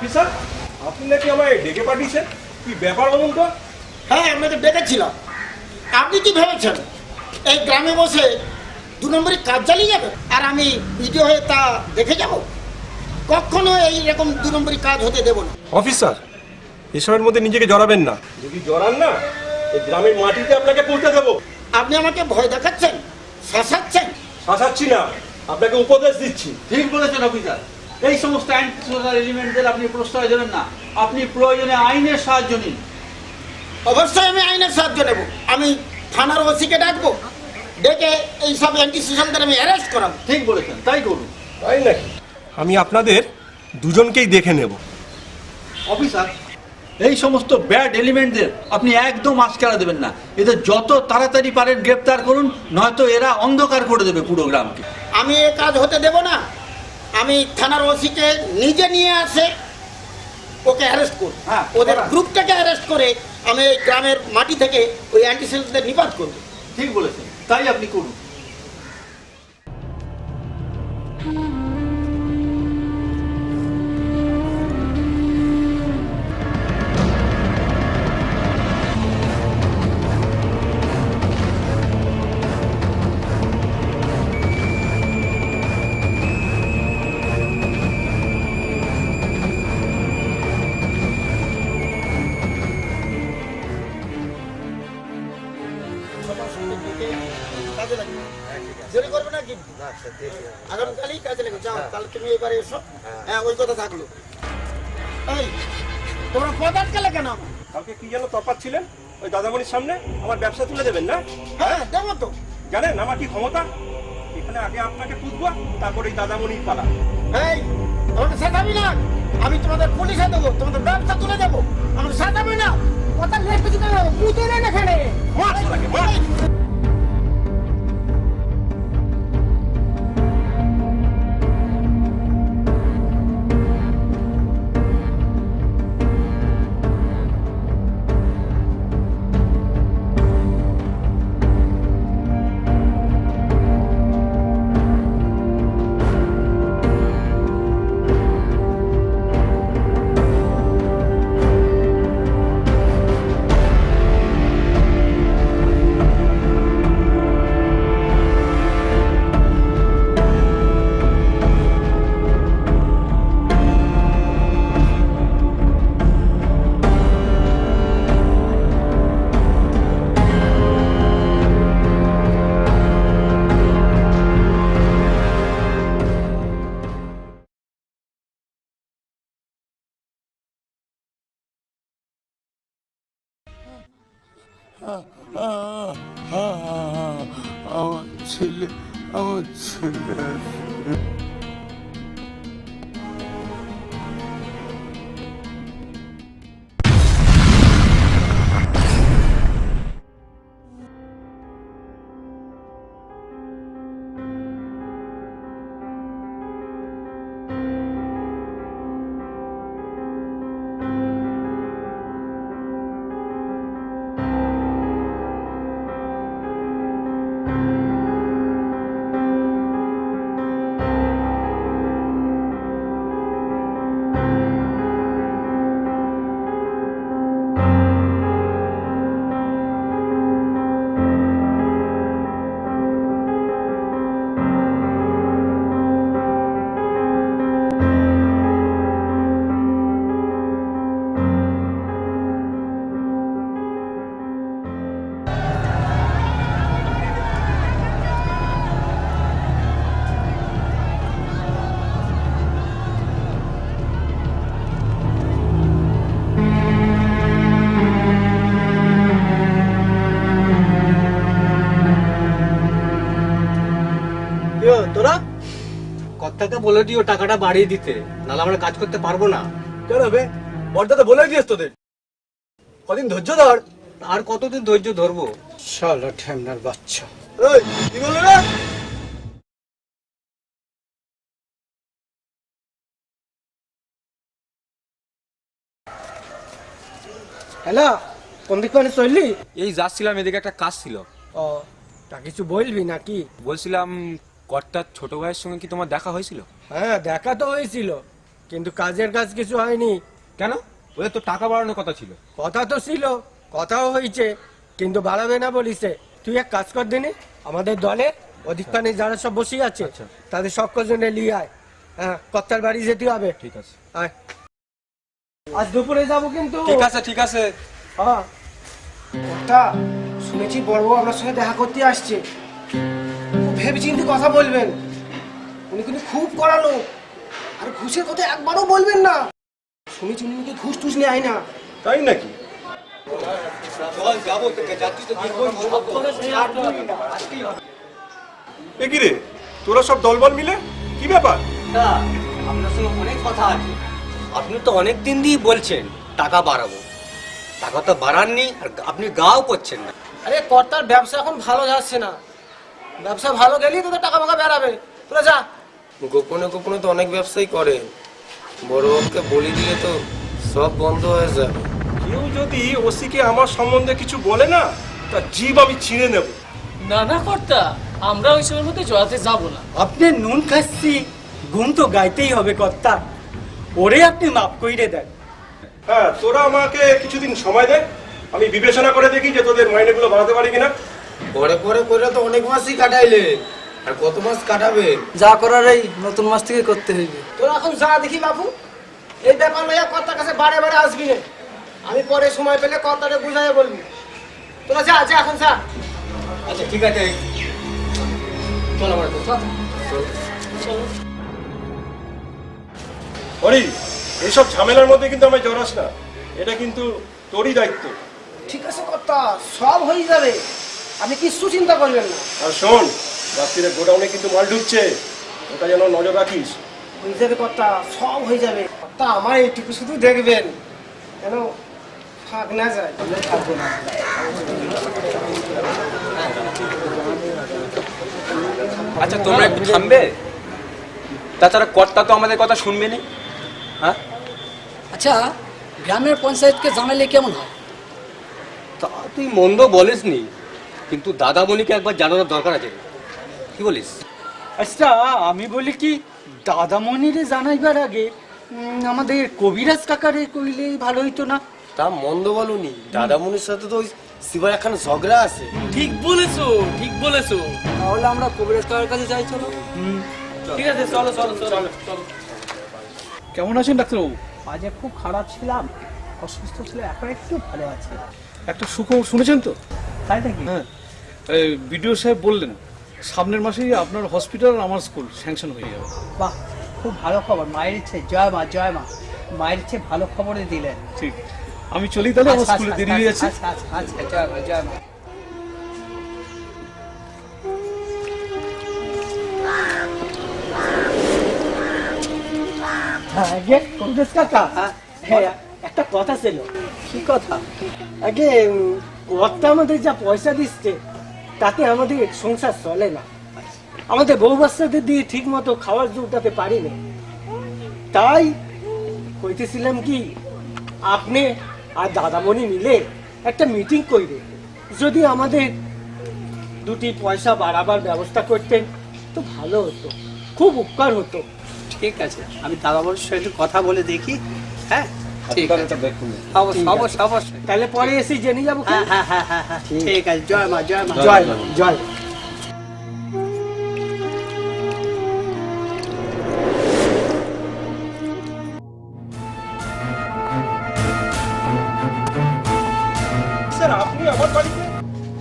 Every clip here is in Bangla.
অফিসার, আপনি নাকি আমায় ডেকে পাঠিয়েছেন? কি ব্যাপার বলুন তো? হ্যাঁ, আপনাকে ডেকেছিলাম। আপনি কি ভেবেছেন এই গ্রামে বসে 2 নম্বরই কাজ চালিয়ে যাবে আর আমি ভিডিও হয়ে তা দেখে যাব? কখনো এইরকম 2 নম্বরই কাজ হতে দেব না। অফিসার, এসবের মধ্যে নিজেকে জড়াবেন না। যদি জড়ান না, এই গ্রামের মাটিতে আপনাকে পড়তে দেবো। আপনি আমাকে ভয় দেখাচ্ছেন, শাসাচ্ছেন। শাসাচ্ছি না, আপনাকে উপদেশ দিচ্ছি। ঠিক বলেছেন অফিসার, এই সমস্ত অ্যান্টি সোশ্যাল এলিমেন্টদের আপনি প্রশ্রয় দেবেন না। আপনি প্রয়োজনে আইনের সাহায্য নিন। অবশ্যই আমি আইনের সাহায্য নেব। আমি থানার ওসিকে ডাকবো, ডেকে এইসব অ্যান্টি সোশ্যালদের আমি অ্যারেস্ট করাবো। ঠিক বলেছেন, তাই করুন। তাই নাকি? আমি আপনাদের দুজনকেই দেখে নেব। অফিসার, এই সমস্ত ব্যাড এলিমেন্টদের আপনি একদম আশকারা দেবেন না। এদের যত তাড়াতাড়ি পারেন গ্রেপ্তার করুন, নয়তো এরা অন্ধকার করে দেবে পুরো গ্রামকে। আমি এ কাজ হতে দেব না। আমি থানার ওসিকে নিজে নিয়ে আসে ওকে অ্যারেস্ট করব। হ্যাঁ, ওদের করান। গ্রুপটাকে অ্যারেস্ট করে আমি এই গ্রামের মাটি থেকে ওই অ্যান্টি সোশ্যালদের নিপাত করব। ঠিক বলেছেন, তাই আপনি করুন। কাজে লাগবে। দেরি করবে না কিন্তু। আগামীকালই কাজে লাগবে। যাও, কাল তুমি এবারে এসো। হ্যাঁ, ওই কথা থাকলো। এই, তোমরা পদ আটকালে কেন আমার? কালকে কি যেন তফাৎ ছিলেন ওই দাদামণির সামনে? আমার ব্যবসা তুলে দেবেন না? হ্যাঁ, দেবো তো। জানেন আমার কি ক্ষমতা? এখানে আগে আপনাকে পুষবো, তারপর এই দাদামণির পালা। এই, আমাকে সাজাবি না। আমি তোমাদের পুলিশে দেবো, তোমাদের ব্যবসা তুলে দেবো। আমাকে সাজাবি না। কথা লেট কিছু কেন? পুঁতে নেন এখানে। মার শালাকে, মার। আমার ছেলে, আমার ছেলে। তোরা কর্তাকে বলে দিও টাকাটা বাড়িয়ে দিতে, নাহলে আমরা কাজ করতে পারবো না। কেন হবে? বর্দা তো বলে দিয়েছ তোদের, কদিন ধৈর্য ধর। আর কতদিন ধৈর্য ধরবো? শালা ঠ্যামনার বাচ্চা। এই কি বললি রে? হ্যালো, কোন দিক মানে চললি? এই যাচ্ছিলাম, এদিকে একটা কাজ ছিল। ও, তা কিছু বলবি নাকি? বলছিলাম কর্তার ছোট ভাইয়ের সঙ্গে কি তোমার দেখা হয়েছিল? হ্যাঁ, দেখা তো হয়েছিল। কিন্তু কাজের কাজ কিছু হয়নি। কেন? ওদের তো টাকা বাড়ানোর কথা ছিল। কথা তো ছিল, কথাও হয়েছে, কিন্তু বাড়াবে না বলিছে। তুই এক কাজ কর দিনে, আমাদের দলে অধিকখানে যারা সব বসে আছে তাদের সব কজনে নিয়ে আয়। হ্যাঁ, কর্তার বাড়ি যেতে হবে। ঠিক আছে। আয়, আজ দুপুরে যাবো কিন্তু। ঠিক আছে, ঠিক আছে। হ্যাঁ, কর্তা, শুনেছি বড়বাবু আপনার সঙ্গে দেখা করতে আসছে। খুব ভেবেচিন্তে কথা বলবেন, উনি কিন্তু খুব কড়া লোক। আর ঘুষের কথা একবারও বলবেন না। শুনেছি উনি নাকি ঘুষ টুস নেয় না। তাই নাকি? এ কি রে, তোরা সব দলবল মিলে কি ব্যাপার? আপনার সঙ্গে অনেক কথা আছে। আপনি তো অনেক দিন দিয়ে বলছেন টাকা বাড়াবো, টাকা তো বাড়াননি, আর আপনি গাও করছেন না। আরে কর্তার ব্যবসা এখন ভালো যাচ্ছে না। ব্যবসা ভালো গেলেই তোদের টাকা ফাঁকা বেড়াবে। তোরা যা। গোপনে গোপনে তো অনেক ব্যবসায়ী করে, বড়বাবুকে বলি দিলে তো সব বন্ধ হয়ে যায়। কেউ যদি ওসিকে আমার সম্বন্ধে কিছু বলে না, তা জীব আমি ছিঁড়ে নেব। না না কর্তা, আমরা ওই সময়ের মধ্যে জড়াতে যাব না। আপনি নুন খাচ্ছি, গুণ তো গাইতেই হবে কর্তা। ওরে আপনি মাফ কইরে দেন। হ্যাঁ, তোরা আমাকে কিছুদিন সময় দে, আমি বিবেচনা করে দেখি যে তোদের মাইনেগুলো বাড়াতে পারি কিনা। পরে পরে করে তো অনেক মাসই কাটাইলে, আর কত মাস কাটাবে? যা করার এই নতুন মাস থেকে করতে হইবে। তোরা এখন যা দেখি বাবু, এই ব্যাপার লইয়া কর্তার কাছে বারে বারে আসবি না। আমি পরে সময় পেলে কর্তারে বুঝাইয়া বলবি। তোরা যা যা, এখন যা। আচ্ছা ঠিক আছে, চল আমার হরি, এইসব ঝামেলার মধ্যে কিন্তু আমায় জড়াস না, এটা কিন্তু তোরই দায়িত্ব। ঠিক আছে কর্তা, সব হয়ে যাবে, আপনি কিচ্ছু চিন্তা করবেন না। আর শোন, রাত্রিরে গোডাউনে কিন্তু মাল ঢুকছে, ওটা যেন নজর রাখিস। হয়ে যাবে কর্তা, সব হয়ে যাবে। কর্তা আমার এইটুকু শুধু দেখবেন, কেন ফাঁক না যায়। থাকবো না। আচ্ছা, তোমরা একটু থামবে? তাছাড়া কর্তা তো আমাদের কথা শুনবে না। হ্যাঁ, আচ্ছা, গ্রামের পঞ্চায়েতকে জানালে কেমন হয়? তা তুই মন্দ বলিসনি, কিন্তু দাদামণিকে একবার জানানোর দরকার আছে। কি বলিস? আচ্ছা, আমি বলি কি, দাদামণিরে জানাইবার আগে আমাদের কবিরাজ কাকারে কইলেই ভালো হইতো না? তা মন্দ বলুনি, দাদামণির সাথে তো ওই শিবার একখানে ঝগড়া আছে। ঠিক বলেছো, ঠিক বলেছো। তাহলে আমরা কবিরাজ কাকার কাছে যাই, চলো। ঠিক আছে, চলো চলো চলো চলো। কেমন আছেন ডাক্তারবাবু? আজ খুব খারাপ ছিলাম, অসুস্থ ছিল, এখন একটু ভালো আছে। একটা সুখবর শুনেছেন তো? তাই নাকি? হ্যাঁ, বিডিও সাহেব বললেন সামনের মাসেই আপনার হসপিটাল আর আমার স্কুল স্যাংশন হয়ে যাবে। বাহ, খুব ভালো খবর। মায়ের ইচ্ছে, জয় মা জয় মা। মায়ের ইচ্ছে ভালো খবরই দিলেন। ঠিক, আমি চলি তাহলে, আমার স্কুলে দেরি হয়ে যাচ্ছে। আচ্ছা, জয় মা জয় মা। একটা কথা ছিল। কি কথা? আগে কর্তা আমাদের যা পয়সা দিচ্ছে, তাতে আমাদের সংসার চলে না। আমাদের বউ বাচ্চাদের দিয়ে ঠিক মতো খাওয়ার জোটাতে পারি না। তাই কইতেছিলাম কি, আপনি আর দাদামণি মিলে একটা মিটিং করবে, যদি আমাদের দুটি পয়সা বাড়াবার ব্যবস্থা করতেন তো ভালো হতো, খুব উপকার হতো। ঠিক আছে, আমি দাদাবাবুর সাথে কথা বলে দেখি। হ্যাঁ, ঠিক আছে, দেখুন। অবশ্যই অবশ্যই। তাহলে পরে এসে জেনে যাবো। হ্যাঁ হ্যাঁ হ্যাঁ হ্যাঁ হ্যাঁ, ঠিক আছে। জয় মা জয় মা জয় মা জয়। স্যার, আপনি আমার বাড়িতে?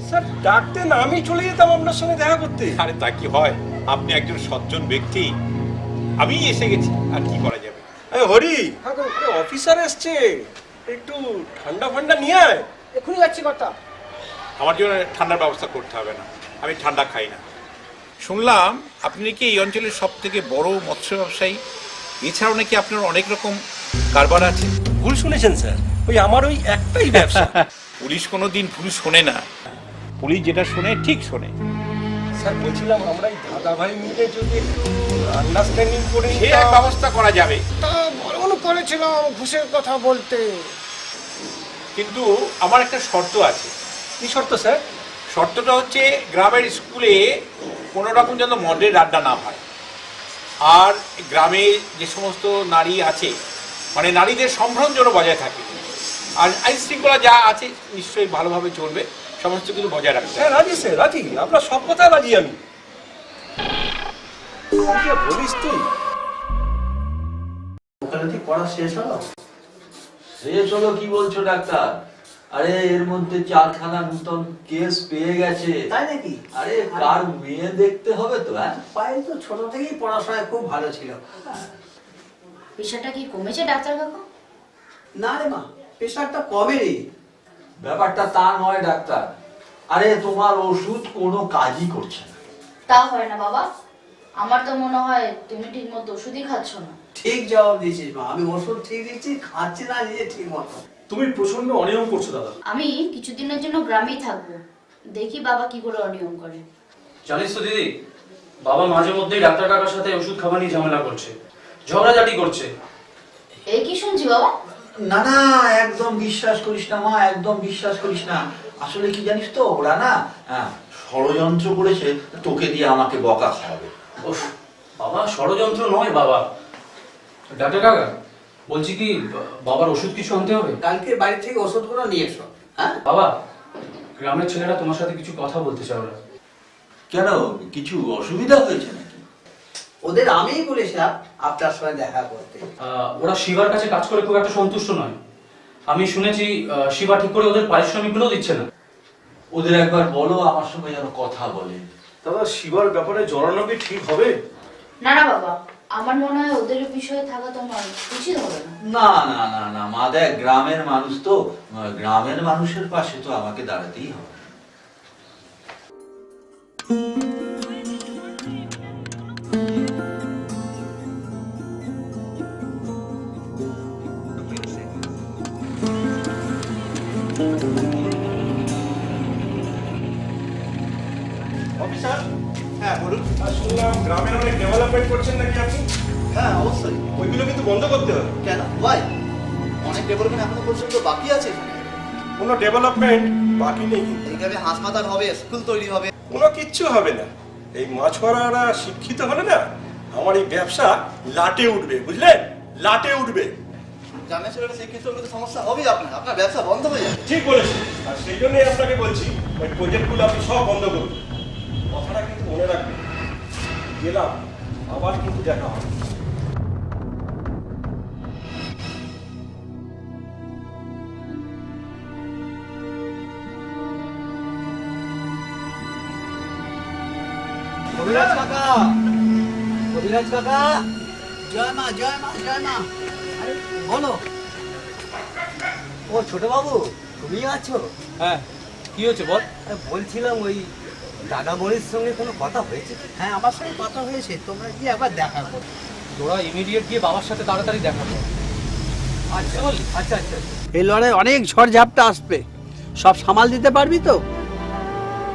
স্যার, ডাকতেন, আমি চলে যেতাম আপনার সঙ্গে দেখা করতে। আরে তা কি হয়, আপনি একজন সজ্জন ব্যক্তি, আমি এসে গেছি, আর কি করা যাবে। হরি, অফিসার এসছে, একটু ঠান্ডা ফান্ডা নিয়ে আয়। এখনই যাচ্ছি কর্তা। আমার জন্য ঠান্ডার ব্যবস্থা করতে হবে না, আমি ঠান্ডা খাই না। শুনলাম আপনি নাকি এই অঞ্চলের সব থেকে বড় মৎস্য ব্যবসায়ী, এছাড়াও নাকি আপনার অনেক রকম কারবার আছে। ভুল শুনেছেন স্যার, ওই আমার ওই একটাই ব্যবসা। পুলিশ কোনোদিন ভুল শোনে না, পুলিশ যেটা শোনে ঠিক শোনে। স্যার, বলছিলাম আমরা এই দাদা ভাই মিলে যদি একটু আন্ডারস্ট্যান্ডিং করে সে এক ব্যবস্থা করা যাবে, তা মনে করেছিলাম ঘুষের কথা বলতে। কিন্তু আমার একটা শর্ত আছে। কি শর্ত স্যার? শর্তটা হচ্ছে গ্রামের স্কুলে কোনো রকম যেন মদের আড্ডা না হয়। আর গ্রামে যে সমস্ত নারী আছে মানে নারীদের সম্ভ্রম যেন বজায় থাকে, আর আইন শৃঙ্খলা যা আছে নিশ্চয়ই ভালোভাবে চলবে, সমস্ত কিছু বজায় রাখতে হবে। হ্যাঁ রাজি স্যার, রাজি, আপনার সব কথায় রাজি আমি। কি যে বলিস তুই? ওখানে পড়া শেষ হলো? শেষ হলো কি বলছো ডাক্তার? আরে এর মধ্যে 4খানা নতুন কেস পেয়ে গেছে। তাই নাকি? আরে কার মেয়ে দেখতে হবে তো। হ্যাঁ, পায়েল তো ছোট থেকেই পড়াশোনায় খুব ভালো ছিল। প্রেশারটা কি কমেছে ডাক্তার কাকু? না রে মা, প্রেশারটা কমেনি। ব্যাপারটা তা নয় ডাক্তার। আরে তোমার ওষুধ কোনো কাজই করছে না। তা হয় না বাবা, আমার তো মনে হয় তুমি ঠিক মতো ওষুধই খাচ্ছ না। ঠিক জবাব দিয়েছিস মা, আমি ওষুধ ঠিক দিচ্ছি, খাচ্ছি না নিজে ঠিক মতো। তুমি প্রচন্ড অনিয়ম করছো দাদা। আমি কিছুদিনের জন্য গ্রামেই থাকবো, দেখি বাবা কি করে অনিয়ম করে। জানিস তো দিদি, বাবা মাঝে মধ্যেই ডাক্তার কাকার সাথে ওষুধ খাওয়া নিয়ে ঝামেলা করছে, ঝগড়াঝাটি করছে। এই কি শুনছি বাবা? না না, একদম বিশ্বাস করিস না মা, একদম বিশ্বাস করিস না। আসলে কি জানিস তো, ওরা না ষড়যন্ত্র করেছে তোকে দিয়ে আমাকে বকা খাওয়াবে। ওফ বাবা, ষড়যন্ত্র নয় বাবা। ডাক্তার কাকা বলছি কি, বাবার ওষুধ কিছু আনতে হবে? কালকে বাড়ি থেকে ওষুধগুলো নিয়ে এসো। হ্যাঁ বাবা, গ্রামের ছেলেরা তোমার সাথে কিছু কথা বলতে চাও না। কেন, কিছু অসুবিধা হয়েছে নাকি? ওদের আমিই বলেছিলাম আপনার সঙ্গে দেখা করতে। ওরা শিবার কাছে কাজ করে খুব একটা সন্তুষ্ট নয়। আমি শুনেছি শিবা ঠিক করে ওদের পারিশ্রমিকগুলো দিচ্ছে না। ওদের একবার বলো আমার সঙ্গে যেন কথা বলে। দাদা, শিবার ব্যাপারে জড়ানো কি ঠিক হবে? না না বাবা, আমার মনে হয় ওদের বিষয়ে থাকা তোমার উচিত হবে না। না না না না মা, দেখ গ্রামের মানুষ তো, গ্রামের মানুষের পাশে তো আমাকে দাঁড়াতেই হবে। অফিসার, হ্যাঁ বলুন। শুনলাম গ্রামের অনেক ডেভেলপমেন্ট করছেন নাকি আপনি? হ্যাঁ অবশ্যই। ওইগুলো কিন্তু বন্ধ করতে হবে। কেন, ভাই অনেক ডেভেলপমেন্ট এখনো পর্যন্ত বাকি আছে। কোনো ডেভেলপমেন্ট বাকি নেই কিন্তু। এই গ্রামে হাসপাতাল হবে, স্কুল তৈরি হবে। কোনো কিচ্ছু হবে না। এই মাছওয়ারারা শিক্ষিত হলে না আমার এই ব্যবসা লাটে উঠবে, বুঝলেন? লাটে উঠবে। গ্রামের ছেলেরা শিক্ষিত হলে তো সমস্যা হবে, আপনার ব্যবসা বন্ধ হয়ে যাবে। ঠিক বলেছেন, আর সেই জন্যই আপনাকে বলছি ওই প্রজেক্টগুলো আপনি সব বন্ধ করুন। কথাটা কিন্তু মনে রাখবেন। গেলাম, আবার কিন্তু দেখা হবে। কবিরাজ কাকা, কবিরাজ কাকা, জয় মা, জয় মা, জয় মা। আরে বলো। ও ছোট বাবু, তুমি আছো? হ্যাঁ, কি হয়েছে বল? বলছিলাম ওই দাদা বড়ির সঙ্গে কোনো কথা হয়েছে? হ্যাঁ আমার সঙ্গে কথা হয়েছে, তোমরা কি একবার দেখা করো। তোরা ইমিডিয়েট গিয়ে বাবার সাথে তাড়াতাড়ি দেখা কর। আচ্ছা আচ্ছা আচ্ছা। এই লড়াই অনেক ঝড় ঝাপটা আসবে, সব সামাল দিতে পারবি তো?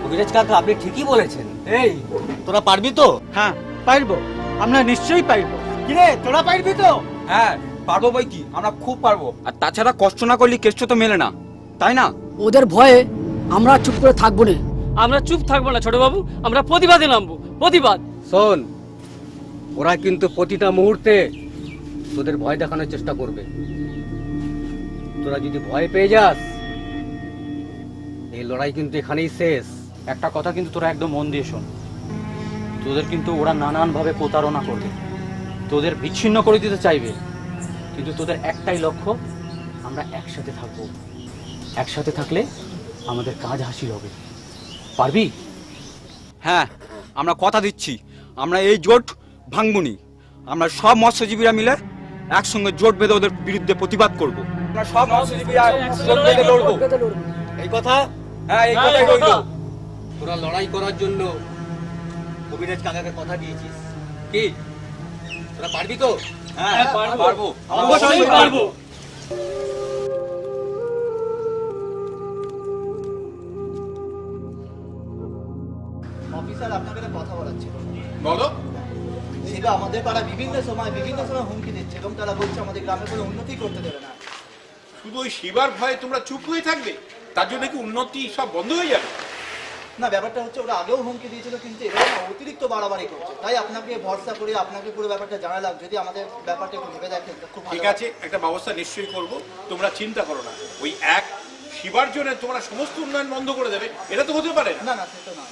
কবিরাজ কাকা, আপনি ঠিকই বলেছেন। এই তোরা পারবি তো? হ্যাঁ পারবো, আমরা নিশ্চয়ই পারবো। কিরে তোরা পারবি তো? হ্যাঁ পারবো বই কি, আমরা খুব পারবো। আর তাছাড়া কষ্ট না করলে কেষ্ট তো মেলে না, তাই না? ওদের ভয়ে আমরা চুপ করে থাকবো না। আমরা চুপ থাকবো না ছোট বাবু, আমরা প্রতিবাদে নামবো, প্রতিবাদ। শোন, ওরা কিন্তু প্রতিটা মুহূর্তে তোদের ভয় দেখানোর চেষ্টা করবে। তোরা যদি ভয় পেয়ে যাস, এই লড়াই কিন্তু এখানেই শেষ। একটা কথা কিন্তু তোরা একদম মন দিয়ে শোন, তোদের কিন্তু ওরা নানানভাবে প্রতারণা করবে, তোদের বিচ্ছিন্ন করে দিতে চাইবে, কিন্তু তোদের একটাই লক্ষ্য, আমরা একসাথে থাকবো। একসাথে থাকলে আমাদের কাজ হাসিল হবে। পারবি? হ্যাঁ, আমরা কথা দিচ্ছি, আমরা এই জোট ভাঙবনি। আমরা সব মৎস্যজীবীরা মিলে একসঙ্গে জোট বেঁধে ওদের বিরুদ্ধে প্রতিবাদ করব। আমরা সব মৎস্যজীবীরা জোট বেঁধে লড়বো। এই কথা? হ্যাঁ, এই কথাই রইল। তোরা লড়াই করার জন্য কবিরাজ কাকাকে কথা দিয়েছিস, কি তোরা পারবি তো? হ্যাঁ পারবো, অবশ্যই পারবো। অফিসার আপনাকে একটা কথা বলার ছিল। বলো। শিবা আমাদের পাড়া বিভিন্ন সময় হুমকি দিচ্ছে এবং তারা বলছে আমাদের গ্রামে কোনো উন্নতি করতে দেবে না। শুধু ওই শিবার ভয়ে তোমরা চুপ হয়ে থাকবে? তার জন্য কি উন্নতি সব বন্ধ হয়ে যাবে? না ব্যাপারটা হচ্ছে ওরা আগেও হুমকি দিয়েছিল, কিন্তু এবার না অতিরিক্ত বাড়াবাড়ি করছে, তাই আপনাকে ভরসা করে আপনাকে পুরো ব্যাপারটা জানালাম, যদি আমাদের ব্যাপারটা একটু ভেবে দেখেন তো খুব ঠিক ভালো আছে, একটা ব্যবস্থা নিশ্চয়ই করব, তোমরা চিন্তা করো না। ওই এক শিবার জন্য তোমরা সমস্ত উন্নয়ন বন্ধ করে দেবে, এটা তো হতে পারে না। না না সেটা না,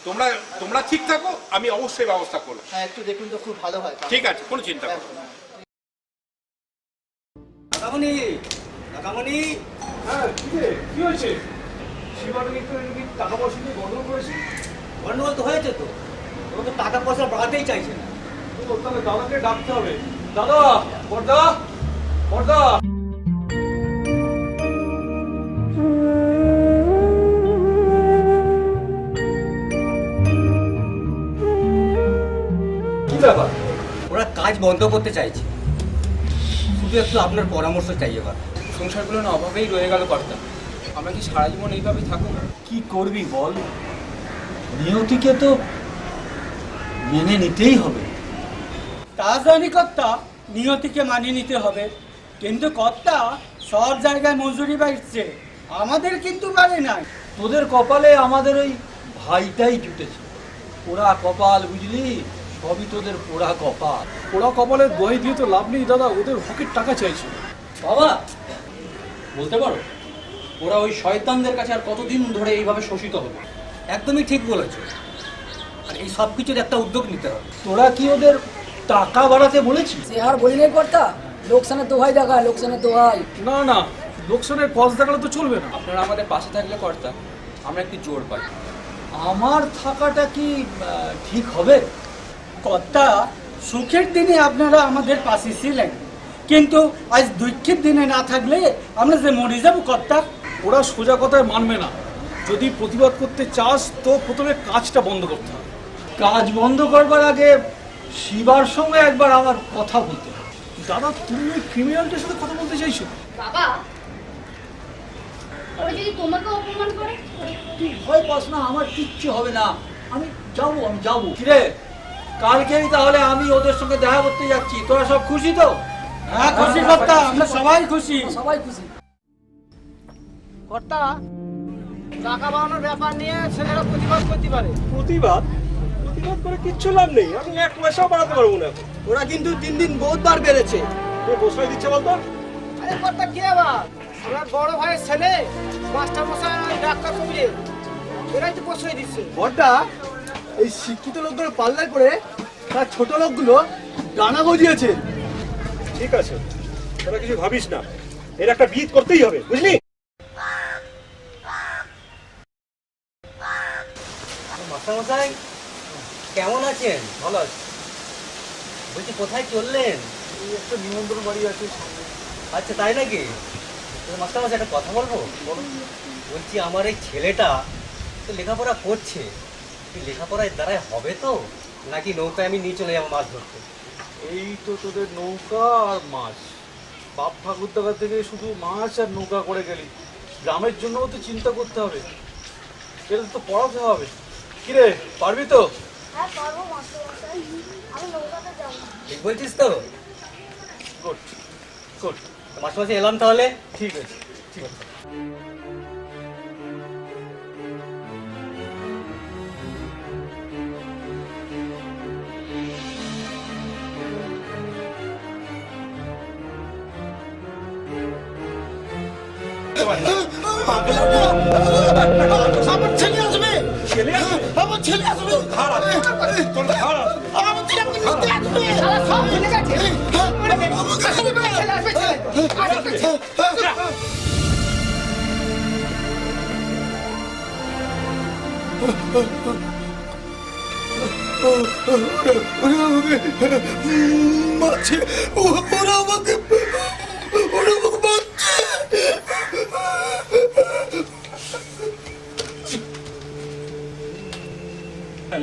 তোমরা তোমরা ঠিক থাকো, আমি অবশ্যই ব্যবস্থা করবো। হ্যাঁ একটু দেখুন তো খুব ভালো হয়। ঠিক আছে, কোনো চিন্তা করো না। কাকামণি, কাকামণি, হ্যাঁ কি হয়েছে? শিবাটা কিন্তু টাকা পয়সা নিয়ে গন্ডগোল করেছে। গন্ডগোল তো হয়েছে তো, ওরা তো টাকা পয়সা বাড়াতেই চাইছে না। তো তাহলে দাদাকে ডাকতে হবে। দাদা, বড়দা, বড়দা। কি ব্যাপার? ওরা কাজ বন্ধ করতে চাইছে, শুধু একটু আপনার পরামর্শ চাই। এবার সংসারগুলো না অভাবেই রয়ে গেল কর্তা, আমরা কি সারা জীবন এইভাবেই থাকবো? কি করবি বল, নিয়তিকে তো মেনে নিতেই হবে। তা জানি কর্তা, নিয়তিকে মানিয়ে নিতে হবে, কিন্তু কর্তা সব জায়গায় মজুরি বাড়ছে, আমাদের কিন্তু বাড়ে নাই। তোদের কপালে আমাদের ওই ভাইটাই জুটেছে, পোড়া কপাল বুঝলি, সবই তোদের পোড়া কপাল। ওরা কপালে দোয়াই দিয়ে তো লাভ নেই দাদা, ওদের হকের টাকা চাইছে। বাবা বলতে পারো ওরা ওই শয়তানদের কাছে আর কতদিন ধরে এইভাবে শোষিত হবে? একদমই ঠিক বলেছ, আর এই সব কিছুর একটা উদ্যোগ নিতে হবে। তোরা কি ওদের টাকা বাড়াতে বলেছিস? সে আর বলি নাই কর্তা, লোকসানের দোহাই দেখা, লোকসানের দোহাই। না না, লোকসানের কস দেখালে তো চলবে না। আপনারা আমাদের পাশে থাকলে কর্তা আমরা একটু জোর পাই। আমার থাকাটা কি ঠিক হবে? কর্তা, সুখের দিনে আপনারা আমাদের পাশে ছিলেন, কিন্তু আজ দুঃখের দিনে না থাকলে আমরা যে মরে যাবো কর্তা। ওরা সোজা কথায় মানবে না, যদি প্রতিবাদ করতে চাস তো প্রথমে কাজটা বন্ধ করতে হবে। কাজ বন্ধ করবার আগে শিবার সঙ্গে একবার আমার কথা বলতে হবে। দাদা, তুমি ওই ক্রিমিনালটার সাথে কথা বলতে চাইছো? বাবা, ওরা যদি তোমাকে অপমান করে? তুই ভয় পাস না, আমার কিচ্ছু হবে না, আমি যাবো। কিরে, কালকেই তাহলে আমি ওদের সঙ্গে দেখা করতে যাচ্ছি, তোরা সব খুশি তো? হ্যাঁ খুশি কর্তা, আমরা সবাই খুশি। সবাই খুশি। কর্তা, টাকা বাড়ানোর ব্যাপার নিয়ে ছেলেরা প্রতিবাদ করতে পারে। প্রতিবাদ প্রতিবাদ করে কিচ্ছু লাভ নেই, আমি এক পয়সাও বাড়াতে পারবো না। ওরা কিন্তু দিন দিন বহুতবার বেড়েছে। কে প্রশ্রয় দিচ্ছে বলতো? আরে কর্তা কি আবার, আমার বড় ভাইয়ের ছেলে মাস্টার মশাই, ডাক্তার কবিরে, এরাই তো প্রশ্রয় দিচ্ছে। বড়টা এই শিক্ষিত লোকগুলো পাল্লাই করে তার ছোট লোকগুলো ডানা গজিয়েছে। ঠিক আছে, তোরা কিছু ভাবিস না, এর একটা বিদ করতেই হবে, বুঝলি? মাস্টারমশাই কেমন আছেন? ভালো আছি। বলছি কোথায় চললেন? এই একটা নিমন্ত্রণ বাড়ি আছে সামনে। আচ্ছা তাই নাকি? মাস্টারমশাই একটা কথা বলবো? বলছি আমার এই ছেলেটা তো লেখাপড়া করছে, এই লেখাপড়ায় দ্বারাই হবে তো, নাকি নৌকায় আমি নিয়ে চলে যাবো মাছ ধরতে? এই তো তোদের নৌকা আর মাছ, বাপ ঠাকুর দাদা থেকে শুধু মাছ আর নৌকা করে গেলি, গ্রামের জন্যও তো চিন্তা করতে হবে, এটা তো পড়াতে হবে। কিরে, পারবি তো? হ্যাঁ পারবো মাস্টারমশাই, আমি নৌকাতে যাবো। ঠিক বলছিস তো? গুড গুড, মাস্টারমশাই এলাম তাহলে। ঠিক আছে, ঠিক আছে। আমার ছেলে আসবে, ছেলে আমার ছেলে আসবে, ধার আছে, তোর ধার আছে। আমার ছেলে আমাকে নিতে আসবে। শালা সব ভুলে গেছে। আমাকে আসবে, ছেলে আসবে, ছেলে। ওরা আমাকে মারছে, ওরা আমাকে মারছে।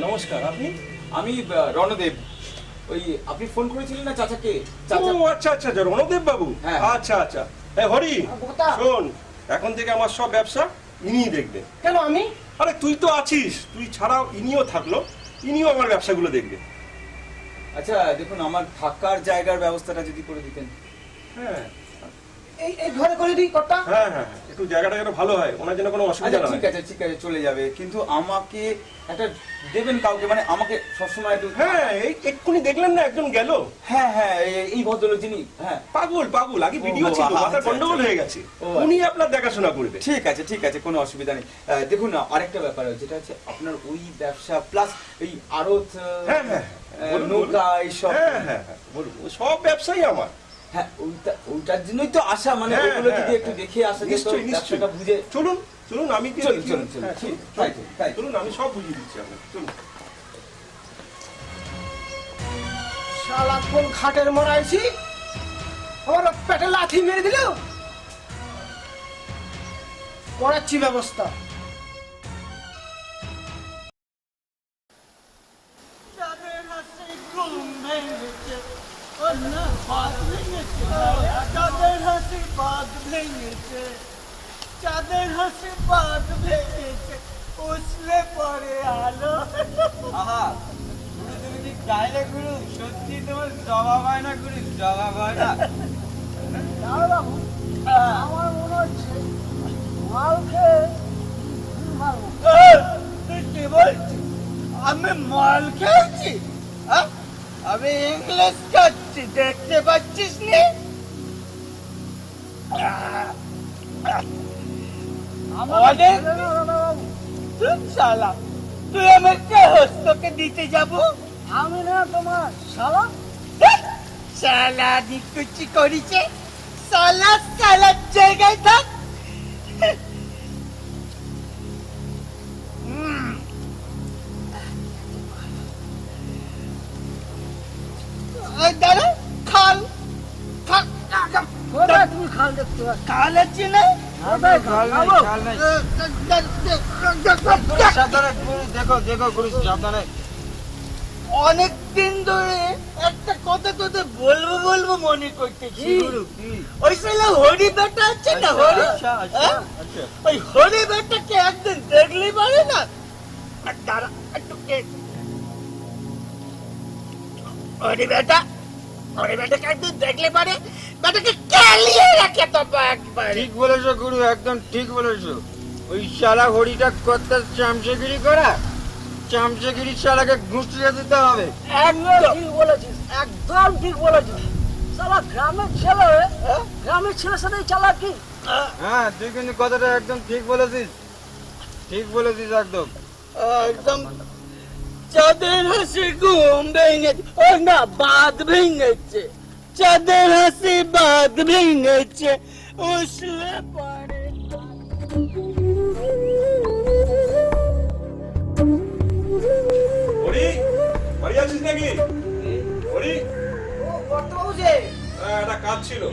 নমস্কার, আপনি? আমি রণদেব। ওই আপনি ফোন করেছিলেন না চাচাকে? ও আচ্ছা আচ্ছা, রণদেব বাবু। হ্যাঁ। আচ্ছা আচ্ছা, হ্যাঁ হরি শোন, এখন থেকে আমার সব ব্যবসা ইনিই দেখবে। কেন আমি? আরে তুই তো আছিস, তুই ছাড়াও ইনিও থাকলো, ইনিও আমার ব্যবসাগুলো দেখবে। আচ্ছা দেখুন, আমার থাকার জায়গার ব্যবস্থাটা যদি করে দিতেন। হ্যাঁ, এই ঘরে করে দিই কর্তা। হ্যাঁ হ্যাঁ হ্যাঁ, একটু জায়গাটা যেন ভালো হয়, ওনার জন্য কোনো অসুবিধা না হয়। ঠিক আছে চলে যাবে, কিন্তু আমাকে একটা দেবেন কাউকে, মানে আমাকে সবসময় একটু। হ্যাঁ, এই এক্ষুনি দেখলেন না একজন গেল। হ্যাঁ হ্যাঁ, এই ভদ্রলোক যিনি, হ্যাঁ পাগল আগে ভিডিও ছিল, মাথার গন্ডগোল হয়ে গেছে, উনি আপনার দেখাশোনা করবে। ঠিক আছে কোনো অসুবিধা নেই। দেখুন না, আরেকটা ব্যাপার যেটা হচ্ছে আপনার ওই ব্যবসা প্লাস এই আড়ত, হ্যাঁ হ্যাঁ নৌকা, এইসব। হ্যাঁ হ্যাঁ হ্যাঁ বলুন, সব ব্যবসায়ী আমার। হ্যাঁ, ওইটার জন্যই তো আসা, মানে ওগুলো যদি একটু দেখে আসা যেত, নিশ্চয়ই ব্যবসাটা বুঝে। চলুন আমি চলুন, তাই। চলুন, আমি সব বুঝিয়ে দিচ্ছি আপনাকে, চলুন। শালা কোন খাটের মরাইছি, আমার পেটে লাথি মেরে দিল। করাচ্ছি ব্যবস্থা। চাঁদের হাসি বাদ ভেঙেছে, উছলে পড়ে আলো। আহা, তুমি ঠিক গাইলে গুরু, সত্যি তোমার জবাব হয় না গুরু, জবাব হয় না। আমার মনে হচ্ছে মাল খেয়ে তুই কি বলছিস? আমি মাল খেয়েছি? আমি ইংলিশ খাচ্ছি, দেখতে পাচ্ছিস নি? তুই আমাকে হস্তকে দিতে যাবো? আমি না তোমার শালা। শালা নিকুচি করিছে, শালার জায়গায় থাক। দাঁড়া, খাল তুমি খাল দেখতে পাচ্ছ? খাল আছে না? অনেক দিন ধরে একটা কথা বলবো মনে করতেছি গুরু। ওই সালা হরি বেটা আছে না, হরি, ওই হরি বেটাকে একদিন দেখলে পারে না। দাঁড়া একটু, হরি বেটাকে একদিন দেখলে পারে, বেটাকে কেলিয়ে রাখে তো একবার। ঠিক বলেছো গুরু, একদম ঠিক বলেছো। ওই শালা হরিটা কত চামচাগিরি করা, চামচাগিরি শালাকে ঘুষিয়ে দিতে হবে। একদম ঠিক বলেছিস, একদম ঠিক বলেছিস। সালা গ্রামের ছেলের সাথে চালাকি। হ্যাঁ, তুই কিন্তু কথাটা একদম ঠিক বলেছিস, একদম একদম। চাঁদের হাসি ঘুম ভেঙেছে, ও না বাদ ভেঙেছে, চাঁদের হাসি বাদ ভেঙেছে, উছলে পড়ে। হরি, বাড়ি আছিস নাকি? হরি, কর্তাবাবু যে, হ্যাঁ একটা কাজ ছিল।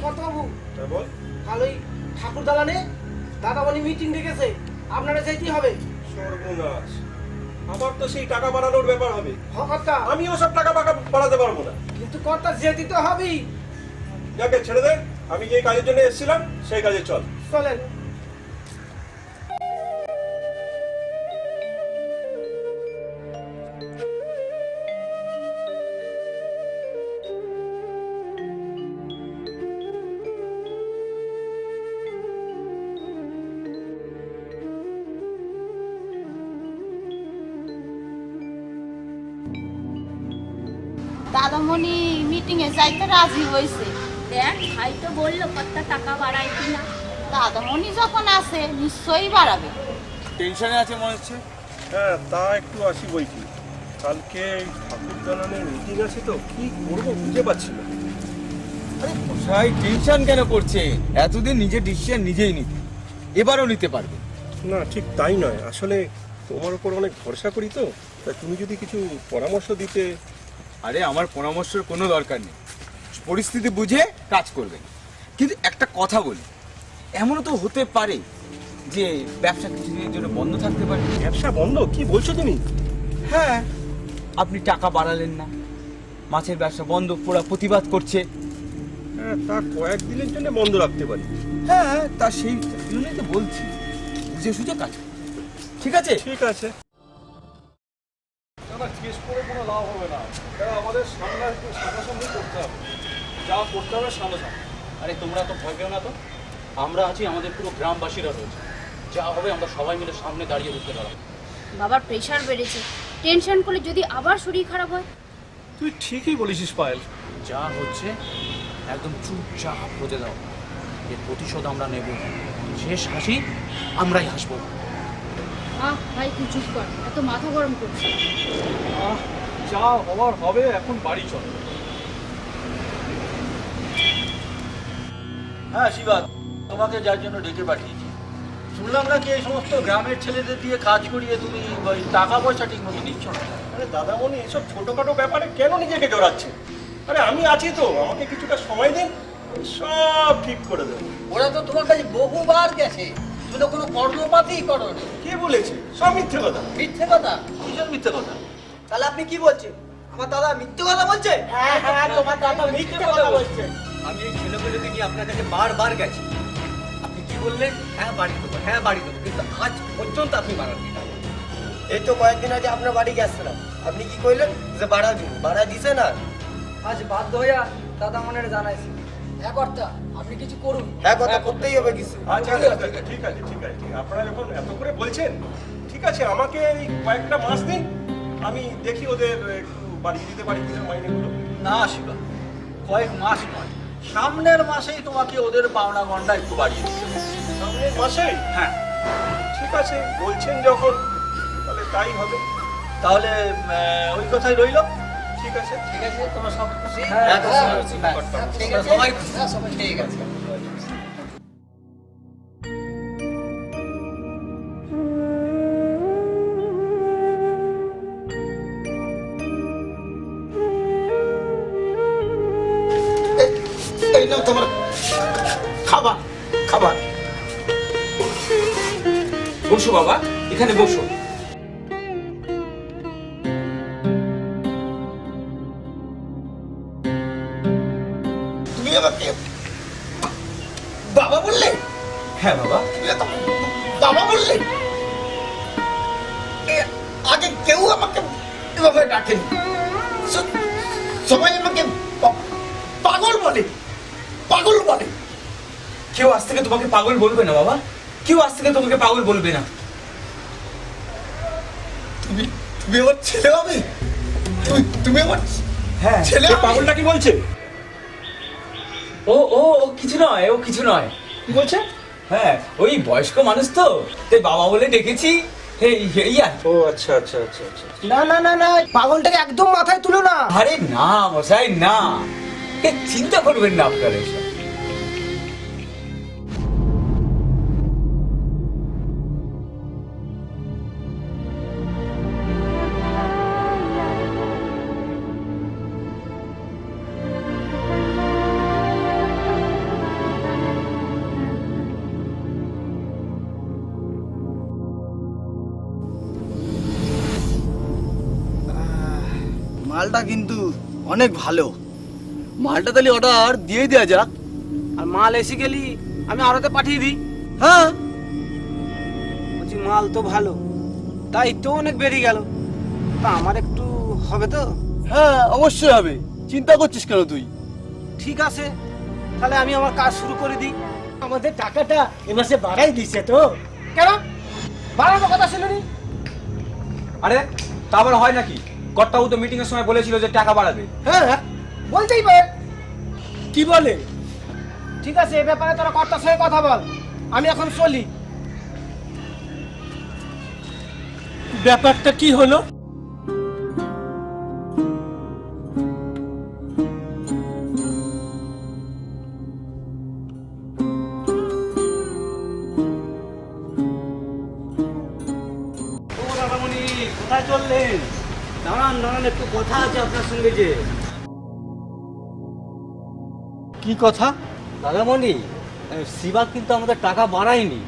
কর্তাবাবু হ্যাঁ বল। কাল ওই ঠাকুর দালানে দাদামণি মিটিং ডেকেছে, আপনারা যাইতেই হবে। সর্বনাশ, আবার তো সেই টাকা বাড়ানোর ব্যাপার হবে। কর্তা, আমি ওসব টাকা বাড়াতে পারবো না। কিন্তু কর্তা যেতে তো হবেই। যাকে ছেড়ে দে, আমি যে কাজের জন্য এসেছিলাম সেই কাজে চল। চলেন। দাদামণি মিটিং এ যাইতে রাজি হয়েছে। দেখ ভাই তো বললো কত টাকা বাড়ায় কিনা। দাদামণি যখন আছে নিশ্চয়ই বাড়াবে। টেনশনে আছে মনে হচ্ছে। হ্যাঁ, তা একটু আসি বই কি, কালকে ঠাকুর দালানের মিটিং আছে তো কি করবো বুঝে পাচ্ছি না। আরে মশাই টেনশন কেন করছে? এতদিন নিজের ডিসিশন নিজেই নিতে, এবারও নিতে পারবে না। ঠিক তাই নয়, আসলে তোমার উপর অনেক ভরসা করি তো, তা তুমি যদি কিছু পরামর্শ দিতে। আরে আমার পরামর্শের কোনো দরকার নেই, পরিস্থিতি বুঝে কাজ করবেন। কিন্তু একটা কথা বলি, এমনও তো হতে পারে যে ব্যবসা কিছুদিনের জন্য বন্ধ থাকতে পারে। ব্যবসা বন্ধ? কি বলছো তুমি? হ্যাঁ, আপনি টাকা বাড়ালেন না, মাছের ব্যবসা বন্ধ, পুরা প্রতিবাদ করছে। হ্যাঁ, তা কয়েকদিনের জন্য বন্ধ রাখতে পারি। হ্যাঁ, তা সেই জন্যই তো বলছি, বুঝে সুঝে কাজ করুন। ঠিক আছে? ঠিক আছে। কেস করে কোনো লাভ হবে না, আমাদের সামনে একটু সামনাসামনি করতে হবে। যা করতে হবে সামনে সামনে। আরে তোমরা তো ভয় পেও না তো, আমরা আছি, আমাদের পুরো গ্রামবাসীরা রয়েছে, যা হবে আমরা সবাই মিলে সামনে দাঁড়িয়ে উঠতে দাঁড়াবো। বাবার প্রেশার বেড়েছে, টেনশন করলে যদি আবার শরীর খারাপ হয়। তুই ঠিকই বলেছিস পায়েল। যা হচ্ছে একদম চুপচাপ হতে দাও, এর প্রতিশোধ আমরা নেব, শেষ হাসি আমরাই হাসবো। ভাই তুই চুপ কর, এত মাথা গরম করছিস। যা হওয়ার হবে, এখন বাড়ি চল। হ্যাঁ শিবা, তোমাকে যার জন্য ডেকে পাঠিয়েছি। শুনলাম নাকি এই সমস্ত গ্রামের ছেলেদের দিয়ে কাজ করিয়ে তুমি ওই টাকা পয়সা ঠিক মতো দিচ্ছ না। আরে দাদামণি, এসব ছোটখাটো ব্যাপারে কেন নিজেকে জড়াচ্ছে? আরে আমি আছি তো, আমাকে কিছুটা সময় দিন, সব ঠিক করে দেবো। ওরা তো তোমার কাছে বহুবার গেছে, তুমি তো কোনো কর্মপাতই করোনি। কে বলেছে? সব মিথ্যে কথা। মিথ্যে কথা? কিসের মিথ্যে কথা? তাহলে আপনি কি বলছেন? আমার দাদা মিথ্যে কথা বলছে? হ্যাঁ হ্যাঁ, তোমার দাদা মিথ্যে কথা বলছে। আমি এই ছেলেগুলোকে নিয়ে আপনার কাছে বারবার গেছি, আপনি কি বললেন? হ্যাঁ বাড়ি দেবো, হ্যাঁ বাড়ি দেবো, কিন্তু আজ পর্যন্ত আপনি বাড়াননি। এই তো কয়েকদিন আগে আপনার বাড়ি গেছিলাম, আপনি কি কইলেন যে ভাড়া দিব, ভাড়া দিছে না? আজ বাধ্য হইয়া দাদা মনের জানাইছি, হ্যাঁ কর্তা আপনি কিছু করুন। হ্যাঁ, কথা করতেই হবে কিছু। আচ্ছা আচ্ছা আচ্ছা, ঠিক আছে ঠিক আছে, আপনারা যখন এত করে বলছেন, ঠিক আছে, আমাকে এই কয়েকটা মাস দিন, আমি দেখি ওদের একটু বাড়িয়ে দিতে পারি কিনা মাইনেগুলো। না শিবা, কয়েক মাস নয়, সামনের মাসেই তোমাকে ওদের পাওনা গন্ডা একটু বাড়িয়ে দিতে হবে। সামনের মাসেই? হ্যাঁ। ঠিক আছে, বলছেন যখন, তাহলে তাই হবে। তাহলে ওই কথাই রইল। ঠিক আছে ঠিক আছে, তোমরা সব খুশি? হ্যাঁ, হ্যাঁ, হ্যাঁ, ঠিক আছে, সবাই খুশি। হ্যাঁ, সবাই ঠিক আছে। এই নাও তোমার খাবার খাবার। বসো বাবা, এখানে বসো। তুমি আমাকে বাবা বললে? হ্যাঁ বাবা। তুমি তো বাবা বললে? আগে কেউ আমাকে এভাবে ডাকেনি, সবাই আমাকে পাগল বলে, পাগল বলে। কেউ আজ থেকে তোমাকে পাগল বলবে না বাবা, কেউ আজ থেকে তোমাকে পাগল বলবে না। তুমি তুমি আমার ছেলে হবে, তুমি আমার হ্যাঁ, ছেলে হবে। পাগলটা কি বলছে? ও ও ও কিছু নয়, ও কিছু নয়। কি বলছে? হ্যাঁ, ওই বয়স্ক মানুষ তো, তাই বাবা বলে ডেকেছি। ও আচ্ছা আচ্ছা আচ্ছা আচ্ছা। না না না না, পাগলটাকে একদম মাথায় তুলো না। আরে না মশাই, না, চিন্তা করবেন না আপনারা এসব। মালটা কিন্তু অনেক ভালো, মালটা তাহলে অর্ডার দিয়ে দেওয়া যাক। আর মাল এসে গেলি আমি আরতে পাঠিয়ে দিই। হ্যাঁ, বলছি মাল তো ভালো, তাই তো অনেক বেরিয়ে গেল, তা আমার একটু হবে তো? হ্যাঁ অবশ্যই হবে, চিন্তা করছিস কেন তুই? ঠিক আছে, তাহলে আমি আমার কাজ শুরু করে দিই। আমাদের টাকাটা এ মাসে বাড়াই দিছে তো। কেন বাড়ানো কথা শুনুনি? আরে তা আবার হয় নাকি? কর্তাবু তো মিটিং এর সময় বলেছিল যে টাকা বাড়াবে। হ্যাঁ বলতেই পারে। কি বলে? ঠিক আছে, এ ব্যাপারে তোরা কর্তার সঙ্গে কথা বল, আমি এখন চলি। ব্যাপারটা কি হলো? ও দাদামণি, কোথায় চললেন? দাঁড়ান দাঁড়ান, একটু কথা আছে আপনার সঙ্গে। যে কি কথা? দাদামণি, শিবা কিন্তু আমাদের টাকা বাড়ায়নি।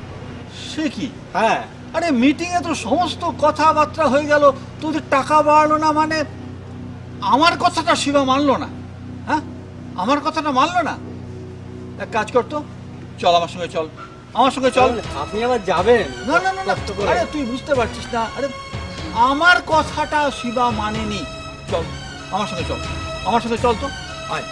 সে কি? হ্যাঁ, আরে মিটিং এ তো সমস্ত কথাবার্তা হয়ে গেল, তোদের টাকা বাড়লো না মানে আমার কথাটা শিবা মানলো না? হ্যাঁ, আমার কথাটা মানলো না? এক কাজ করতো, চল আমার সঙ্গে, চল আমার সঙ্গে চল। আপনি আবার যাবেন? না না না, আরে তুই বুঝতে পারছিস না, আরে আমার কথাটা শিবা মানেনি। চল আমার সঙ্গে, চল আমার সঙ্গে, চল তো আয়।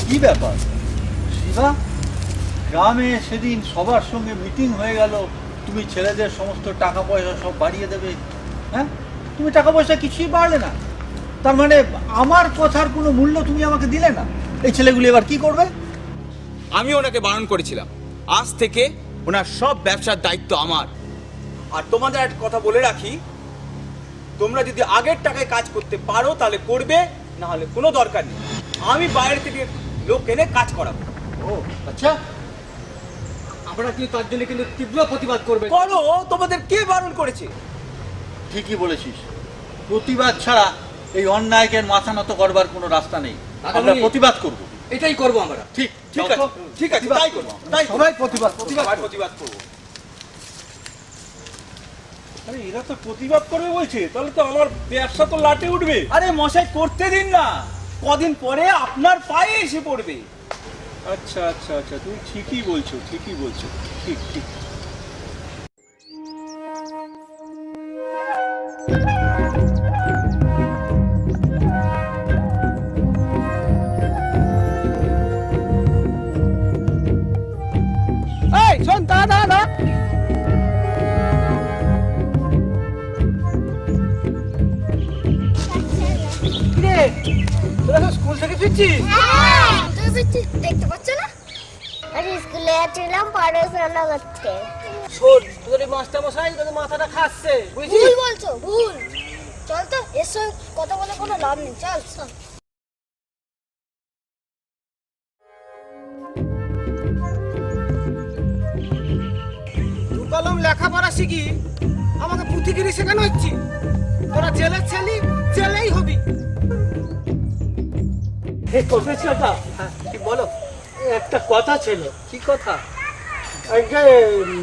কি ব্যাপার শিবা, গ্রামে সেদিন সবার সঙ্গে মিটিং হয়ে গেল, তুমি ছেলেদের সমস্ত টাকা পয়সা সব বাড়িয়ে দেবে, হ্যাঁ? তুমি টাকা পয়সা কিছুই বাড়লে না, তার মানে আমার কথার কোনো মূল্য তুমি আমাকে দিলে না। এই ছেলেগুলি এবার কি করবে? আমি ওনাকে বারণ করেছিলাম, আজ থেকে ওনার সব ব্যবসার দায়িত্ব আমার। আর তোমাদের একটা কথা বলে রাখি, তোমরা যদি আগের টাকায় কাজ করতে পারো তাহলে করবে, না হলে কোনো দরকার নেই, আমি বাইরে থেকে লোক এনে কাজ করাবো। ও আচ্ছা, আমরা কিন্তু তার জন্য কিন্তু তীব্র প্রতিবাদ করবে। করো, তোমাদের কে বারণ করেছে? ঠিকই বলেছিস, প্রতিবাদ ছাড়া এই অন্যায়কে মাথা নত করবার কোনো রাস্তা নেই। আমরা প্রতিবাদ করব, এটাই করবো আমরা। ঠিক ঠিক আছে, ঠিক আছে, তাই করবো, তাই করবো। সবাই প্রতিবাদ সবাই প্রতিবাদ করবো। আরে এরা তো প্রতিবাদ করবে বলছে, তাহলে তো আমার ব্যবসা তো লাটে উঠবে। আরে মশাই করতে দিন না, কদিন পরে আপনার পায়ে এসে পড়বে। আচ্ছা আচ্ছা আচ্ছা, তুমি ঠিকই বলছো, ঠিকই বলছো, ঠিক ঠিক। এই শোন, দাদা স্কুল থেকে ফিরছিস? দেখতে পাচ্ছ না, আমি স্কুলে যাচ্ছিলাম পড়াশোনা করতে। শোন, তোদের এই মাস্টার মশাই তোদের মাথাটা খাচ্ছে, বুঝছিস? ভুল বলছো, ভুল। চল তো, এর সঙ্গে কথা বলে কোনো লাভ নেই, চল চল। দু কলম লেখাপড়া শিখি আমাকে পুঁথিগিরি শেখানো হচ্ছে। তোরা জেলের ছেলে, জেলেই হবি। কি বলো? একটা কথা ছিল। কি কথা? আজকে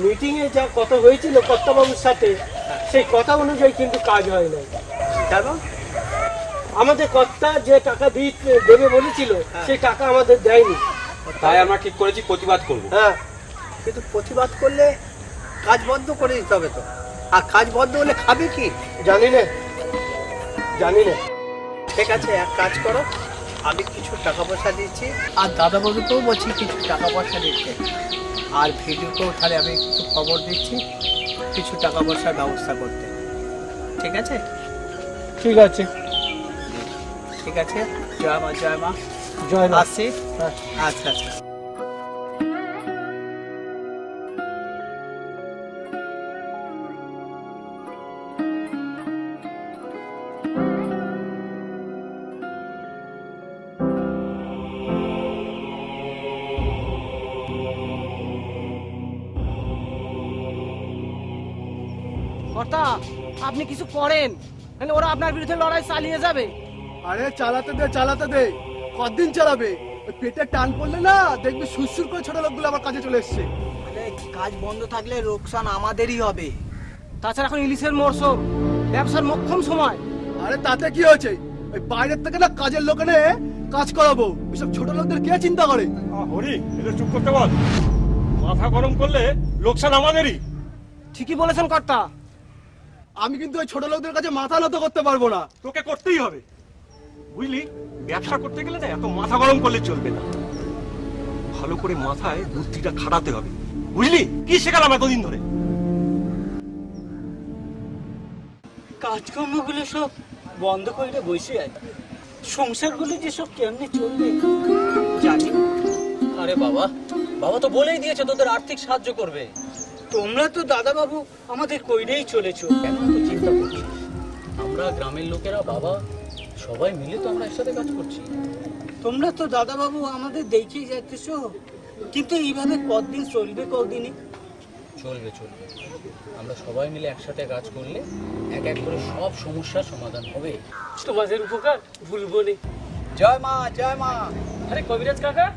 মিটিং এ যা কথা হয়েছিল কর্তাবাবুর সাথে, সেই কথা অনুযায়ী কিন্তু কাজ হয় নাই। কেন? আমাদের কর্তা যে টাকা দেবে বলেছিল সেই টাকা আমাদের দেয়নি। তাই আমরা ঠিক করেছি প্রতিবাদ করব। হ্যাঁ, কিন্তু প্রতিবাদ করলে কাজ বন্ধ করে দিতে হবে তো, আর কাজ বন্ধ হলে খাবে কি? জানি না। ঠিক আছে, এক কাজ করো, আমি কিছু টাকা পয়সা দিচ্ছি, আর দাদাবাবুকেও বলছি কিছু টাকা পয়সা দিচ্ছে, আর ভিডিওকেও তাহলে আমি কিছু খবর দিচ্ছি কিছু টাকা পয়সার ব্যবস্থা করতে। ঠিক আছে? ঠিক আছে, ঠিক আছে, জয় মা, জয় মা, জয় মা। আসছি। আচ্ছা আচ্ছা। কর্তা, আপনি কিছু করেন, নাহলে ওরা আপনার বিরুদ্ধে লড়াই চালিয়ে যাবে। আরে চালাতে দে, কতদিন চালাবে? ওই পেটে টান পড়লে না দেখবি সুরসুর করে ছোট লোকগুলো আমার কাছে চলে এসছে। কাজ বন্ধ থাকলে লোকসান আমাদেরই হবে। তাছাড়া এখন ইলিশের মরশুম, ব্যবসার মোক্ষম সময়। আরে তাতে কি হয়েছে? ওই বাইরের থেকে না কাজের লোক এনে কাজ করাবো, ওইসব ছোট লোকদের কে চিন্তা করে? হরি, এদের চুপ করতে বল। মাথা গরম করলে লোকসান আমাদেরই। ঠিকই বলেছেন কর্তা। আমি কিন্তু ওই ছোট লোকদের কাছে মাথা নত করতে পারবো না। তোকে করতেই হবে, বুঝলি? ব্যবসা করতে গেলে না এত মাথা গরম করলে চলবে না, ভালো করে মাথায় বুদ্ধিটা খাটাতে হবে, বুঝলি? কি শেখালাম এতদিন ধরে? কাজকর্মগুলো সব বন্ধ করে বসে আছে, সংসারগুলো যে সব কেমনে চলবে জানি। আরে বাবা, বাবা তো বলেই দিয়েছে তোদের আর্থিক সাহায্য করবে। তোমরা তো দাদাবাবু আমাদের কইরেই চলেছো, কেন এত চিন্তা করছিস? আমরা গ্রামের লোকেরা বাবা সবাই মিলে তো আমরা একসাথে কাজ করছি। তোমরা তো দাদাবাবু আমাদের দেখেই যাচ্ছো, কিন্তু এইভাবে কতদিন চলবে? কতদিনই চলবে। আমরা সবাই মিলে একসাথে কাজ করলে এক এক করে সব সমস্যার সমাধান হবে। তোমাদের উপকার ভুলবো না। জয় মা, জয় মা। আরে কবিরাজ কাকা,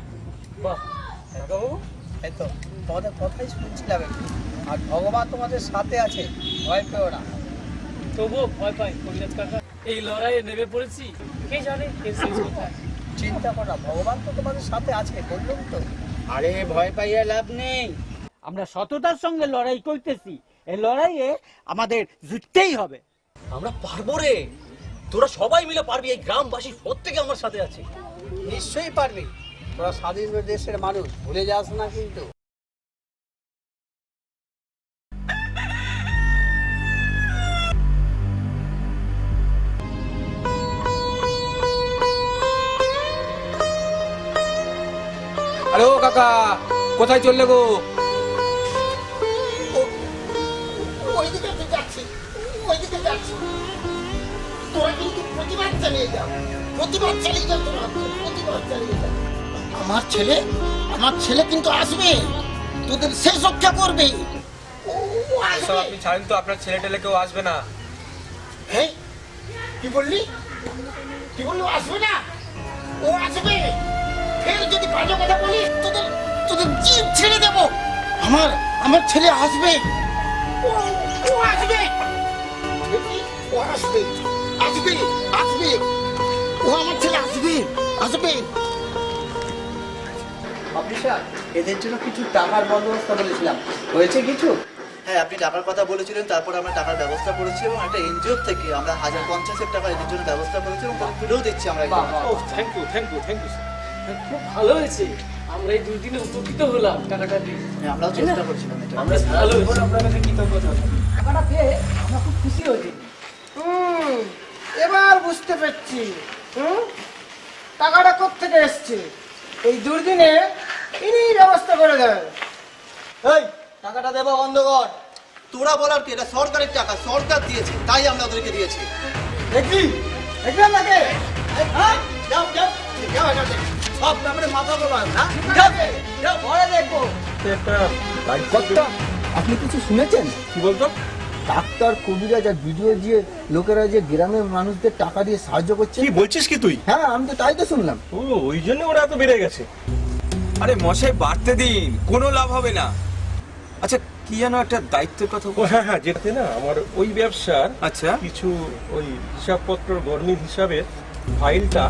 বাহ, কাকাবাবু, এই তো তোমাদের কথাই শুনছিলাম একটু। আর ভগবান তোমাদের সাথে আছে, ভয় পেও না। তবুও ভয় পাই কবিরাজ কাকা। এই লড়াইয়ে নেমে পড়েছি, কে জানে কে শেষ কোথায়। চিন্তা করো না, ভগবান তো তোমাদের সাথে আছে, বললাম তো। আরে ভয় পাইয়া লাভ নেই, আমরা সততার সঙ্গে লড়াই করতেছি। এই লড়াইয়ে আমাদের জিততেই হবে। আমরা পারবো রে, তোরা সবাই মিলে পারবি। এই গ্রামবাসী প্রত্যেকে আমার সাথে আছে। নিশ্চয়ই পারবে, তোরা স্বাধীন দেশের মানুষ, ভুলে যাস না কিন্তু। আরে ও কাকা, কোথায় চললে গো? ওইদিকে তো যাচ্ছি, ওইদিকে যাচ্ছি। তোরা কিন্তু প্রতিবাদ চালিয়ে যাও, প্রতিবাদ চালিয়ে যাও, তোরা প্রতিবাদ চালিয়ে যাও। আমার ছেলে কিন্তু আসবে, তোদের শেষ রক্ষা করবে। আপনি ছাড়েন তো, আপনার ছেলে টেলে কেউ আসবে না। এই, কি বললি? কি বললি? ও আসবে না? ও আসবে। ফের যদি বাজে কথা বলিস, তোদের জিভ ছেড়ে দেবো। আমার ছেলে আসবে, ও আসবে, ও আসবে, আসবে, আসবে, ও আমার ছেলে আসবে, আসবে। অফিসার, এদের জন্য কিছু টাকার বন্দোবস্ত বলেছিলাম, হয়েছে কিছু? হ্যাঁ, আপনি টাকার কথা বলেছিলেন, তারপর আমরা টাকার ব্যবস্থা করেছি এবং একটা এনজিও থেকে আমরা 1050 টাকা এদের জন্য ব্যবস্থা করেছি এবং তুলেও দিচ্ছি আমরা। Thank you, thank you, thank you sir. খুব ভালো হয়েছে, আমরা এই 2 দিনে উপকৃত হলাম টাকাটা দিয়ে। হ্যাঁ, আমরাও চেষ্টা করছিলাম এটা। আমরা ভালো হয়েছে, আপনার কাছে কৃতজ্ঞতা। টাকাটা পেয়ে আমরা খুব খুশি হয়েছি। এবার বুঝতে পারছি টাকাটা কোত্থেকে এসছে। এই দুর্দিনে ইনি ব্যবস্থা করে দেবেন। এই টাকাটা দেবো বন্ধ কর। তোরা বলার কি, এটা সরকারের টাকা, সরকার দিয়েছে, তাই আমরা ওদেরকে দিয়েছি। দেখি দেখলাম নাকি? হ্যাঁ, যাও যাও যাও, সব ব্যাপারে মাথা বলা না, যাও পরে দেখবো। আপনি কিছু শুনেছেন? কি বলতো? ডাক্তার, কবিরাজ আর ভিডিও দিয়ে লোকেরা যে গ্রামের মানুষদের টাকা দিয়ে সাহায্য করছে। কি বলছিস কি তুই? হ্যাঁ, আমি তো তাই তো শুনলাম। ও, ওই জন্য ওরা এত বেড়ে গেছে। আরে মশাই, বাড়তে দিন, কোনো লাভ হবে না। আচ্ছা, কি যেন একটা দায়িত্বের কথা ও হ্যাঁ হ্যাঁ, যেতে না আমার ওই ব্যবসার আচ্ছা কিছু ওই হিসাবপত্র গরমিল হিসাবের ফাইলটা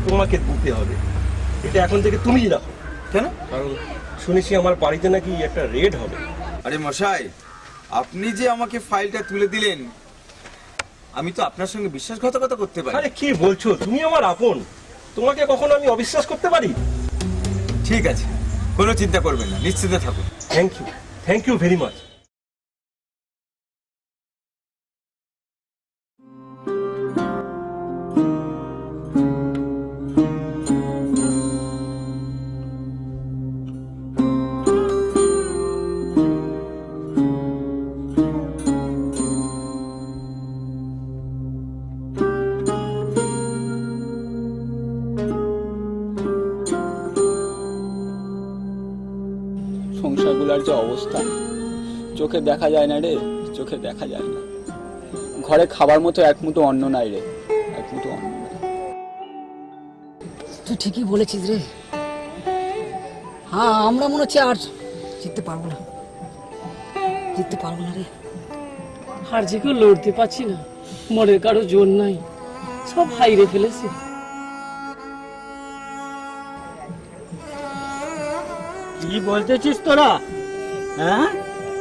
তোমাকে দিতে হবে। এটা এখন থেকে তুমিই রাখো। কেন? কারণ শুনেছি আমার বাড়িতে নাকি একটা রেড হবে। আরে মশাই, আপনি যে আমাকে ফাইলটা তুলে দিলেন, আমি তো আপনার সঙ্গে বিশ্বাসঘাতকতা করতে পারি। আরে কি বলছো, তুমি আমার আপন, তোমাকে কখনো আমি অবিশ্বাস করতে পারি? ঠিক আছে, কোনো চিন্তা করবেন না, নিশ্চিন্তে থাকুন। Thank you very much. সংসারগুলোর যে অবস্থা, চোখে দেখা যায় না রে, চোখে দেখা যায় না। ঘরে খাবার মতো এক মুঠো অন্ন নাই রে, এক মুঠো অন্ন নাই। তুই ঠিকই বলেছিস রে। হ্যাঁ, আমরা মনে হচ্ছে আর জিততে পারবো না, জিততে পারবো না রে। আর যে কেউ লড়তে পারছি না, মনের কারো জোর নাই, সব হাইরে ফেলেছে। কি বলতেছিস তোরা? হ্যাঁ,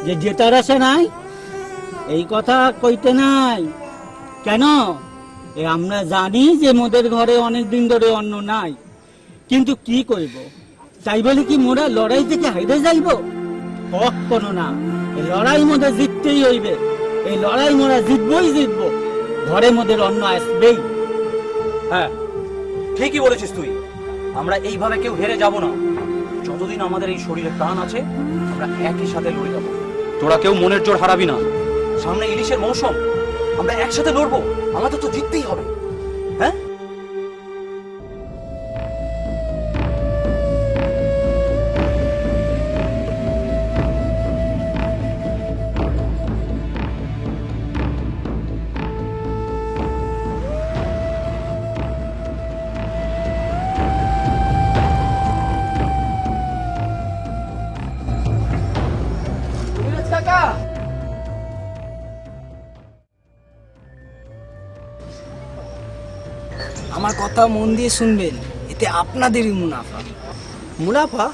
যে জেতার আশা নাই, এই কথা কইতে নাই কেন? আমরা জানি যে মোদের ঘরে অনেক দিন ধরে অন্ন নাই, কিন্তু কি করব, তাই বলে কি মোরা লড়াই থেকে হাইরে যাইব? কখনো না। এই লড়াই মোদের জিততেই হইবে, এই লড়াই মোরা জিতবই জিতবো। ঘরে মোদের অন্ন আসবেই। হ্যাঁ, ঠিকই বলেছিস তুই। আমরা এইভাবে কেউ হেরে যাব না। যতদিন আমাদের এই শরীরে প্রাণ আছে, আমরা একই সাথে লড়ে যাব। তোরা কেউ মনের জোর হারাবি না। সামনে ইলিশের মৌসুম, আমরা একসাথে লড়বো। আমাদের তো জিততেই হবে। হ্যাঁ, আমার কথা মন দিয়ে শুনবেন, এতে আপনাদেরই মুনাফা। মুনাফা?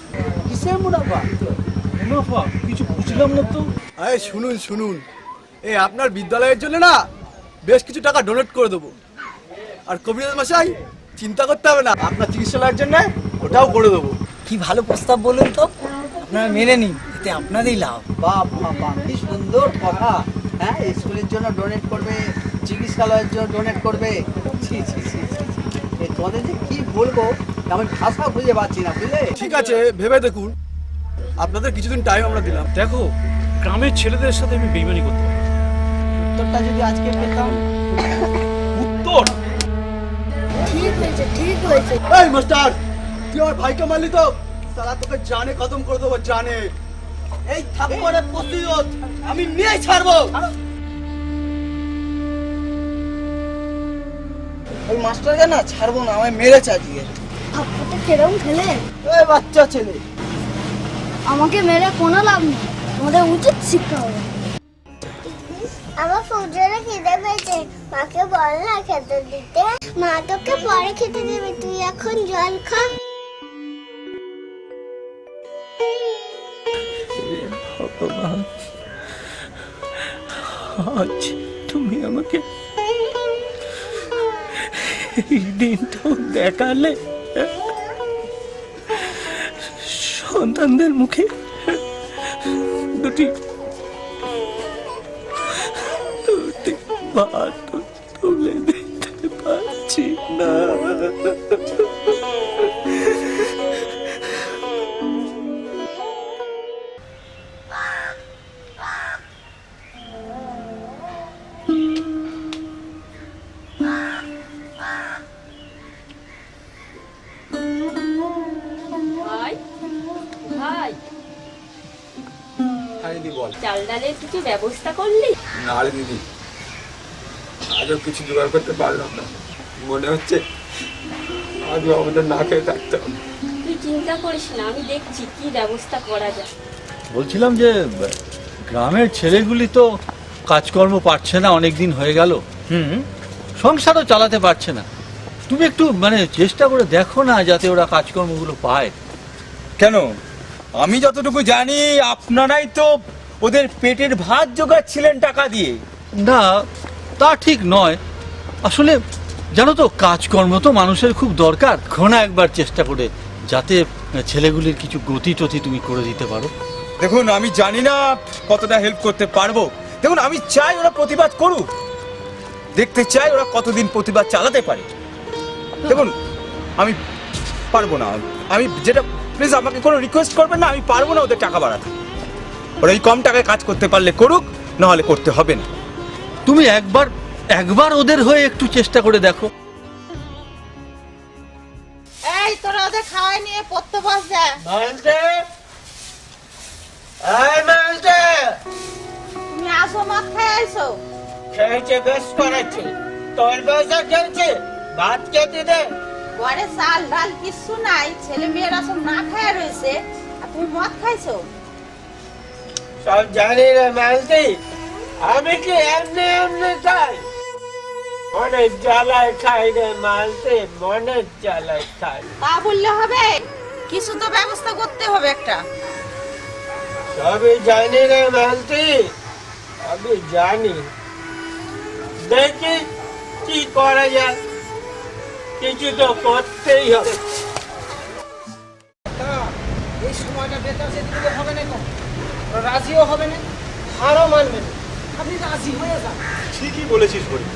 কিসের মুনাফা? মুনাফা কিছু বুঝলাম না তো। আরে শুনুন শুনুন, এই আপনার বিদ্যালয়ের জন্য না বেশ কিছু টাকা ডোনেট করে দেবো। আর কবিরাজ মশাই, চিন্তা করতে হবে না, আপনার চিকিৎসালয়ের জন্য ওটাও করে দেবো। কি ভালো প্রস্তাব বলুন তো, আপনারা মেনে নিন, এতে আপনাদেরই লাভ। বাহ বাহ বাহ, কি সুন্দর কথা। হ্যাঁ, স্কুলের জন্য ডোনেট করবে, চিকিৎসালয়ের জন্য ডোনেট করবে। ছি ছি ছি ছি ছি। এ তোমাদের যে কি বলবো, আমি ভাষা খুঁজে পাচ্ছি না, বুঝলে? ঠিক আছে, ভেবে দেখুন, আপনাদের কিছুদিন টাইম আমরা দিলাম। দেখো, গ্রামের ছেলেদের সাথে আমি বেইমানি করতে পারি। উত্তরটা যদি আজকে পেতাম। উত্তর? ঠিক হয়েছে, ঠিক হয়েছে। এই মাস্টার, তুই আমার ভাইকে মারলি তো, সালা তোকে জানে খতম করে দেবো, জানে। এই থাপ্পড়ের প্রতিরোধ আমি নিয়ে ছাড়বো। ওই মাস্টারকে না ছাড়বো না, আমায় মেরেছে আজকে। আপনাকে কেরম খেলে? এই বাচ্চা ছেলে, আমাকে মেরে কোনো লাভ নেই, আমাদের উচিত শিক্ষা হবে। আমার ফুজোরে খিদে পেয়েছে, মাকে বল না খেতে দিতে। মা তোকে পরে খেতে দেবে, তুই এখন জল খা। ভগবান, আজ তুমি আমাকে এই দিনটা দেখালে, সন্তানদের মুখে দুটি ভাত তুলে দিতে পারছি না। ভাই ভাই, দিদি বল। চাল ডালের কিছু ব্যবস্থা করলি? না রে দিদি, আজও কিছু জোগাড় করতে পারলাম না। মনে হচ্ছে আজও আমাদের না খেয়ে থাকতে হবে। তুই চিন্তা করিস না, আমি দেখছি কি ব্যবস্থা করা যায়। বলছিলাম যে গ্রামের ছেলেগুলি তো কাজকর্ম পাচ্ছে না, অনেক দিন হয়ে গেল। সংসারও চালাতে পারছে না। তুমি একটু মানে চেষ্টা করে দেখো না, যাতে ওরা কাজকর্মগুলো পায়। কেন? আমি যতটুকু জানি আপনারাই তো ওদের পেটের ভাত জোগাচ্ছিলেন টাকা দিয়ে। না, তা ঠিক নয়। আসলে জানো তো, কাজকর্ম তো মানুষের খুব দরকার। ঘনা একবার চেষ্টা করে যাতে ছেলেগুলির কিছু গতি টতি তুমি করে দিতে পারো। দেখুন, আমি জানি না কতটা হেল্প করতে পারবো। দেখুন, আমি চাই ওরা প্রতিবাদ করুক, দেখতে চাই ওরা কতদিন প্রতিবাদ চালাতে পারে। দেখুন, আমি পারবো না। আমি যেটা, প্লিজ আমাকে কোনো রিকোয়েস্ট করবেন না, আমি পারবো না ওদের টাকা বাড়াতে। ওরা এই কম টাকায় কাজ করতে পারলে করুক, নাহলে করতে হবে না। তুমি একবার ওদের হয়ে একটু চেষ্টা করে দেখো। এই তোরা ওদের খাওয়াই নিয়ে পড়তে বস যা। মালতে, এই মালতে, তুমি আসো, মদ খেয়ে আইসো। খেয়েছে, বেশ করেছে। তোর বয়সে খেয়েছে, ভাত খেতে দে। ঘরে চাল ডাল কিছু নাই, ছেলে মেয়েরা সব না খায় রয়েছে, আর তুমি মদ খাইছো। সব জানি রে মালতি, আমি কি এমনি এমনি খাই? মনের জ্বালায় খাই রে মালতি, মনের জ্বালায় খাই। তা বললে হবে, কিছু তো ব্যবস্থা করতে হবে একটা। সবই জানি রে মালতি, আমি জানি। দেখি কি করা যায়, কিছু তো করতেই হবে। এই সময়টা বেকার সেদিকে হবে না, রাজিও হবে না, হারও মানবে না। আপনি রাজি হয়ে যান। ঠিকই বলেছিস বলি,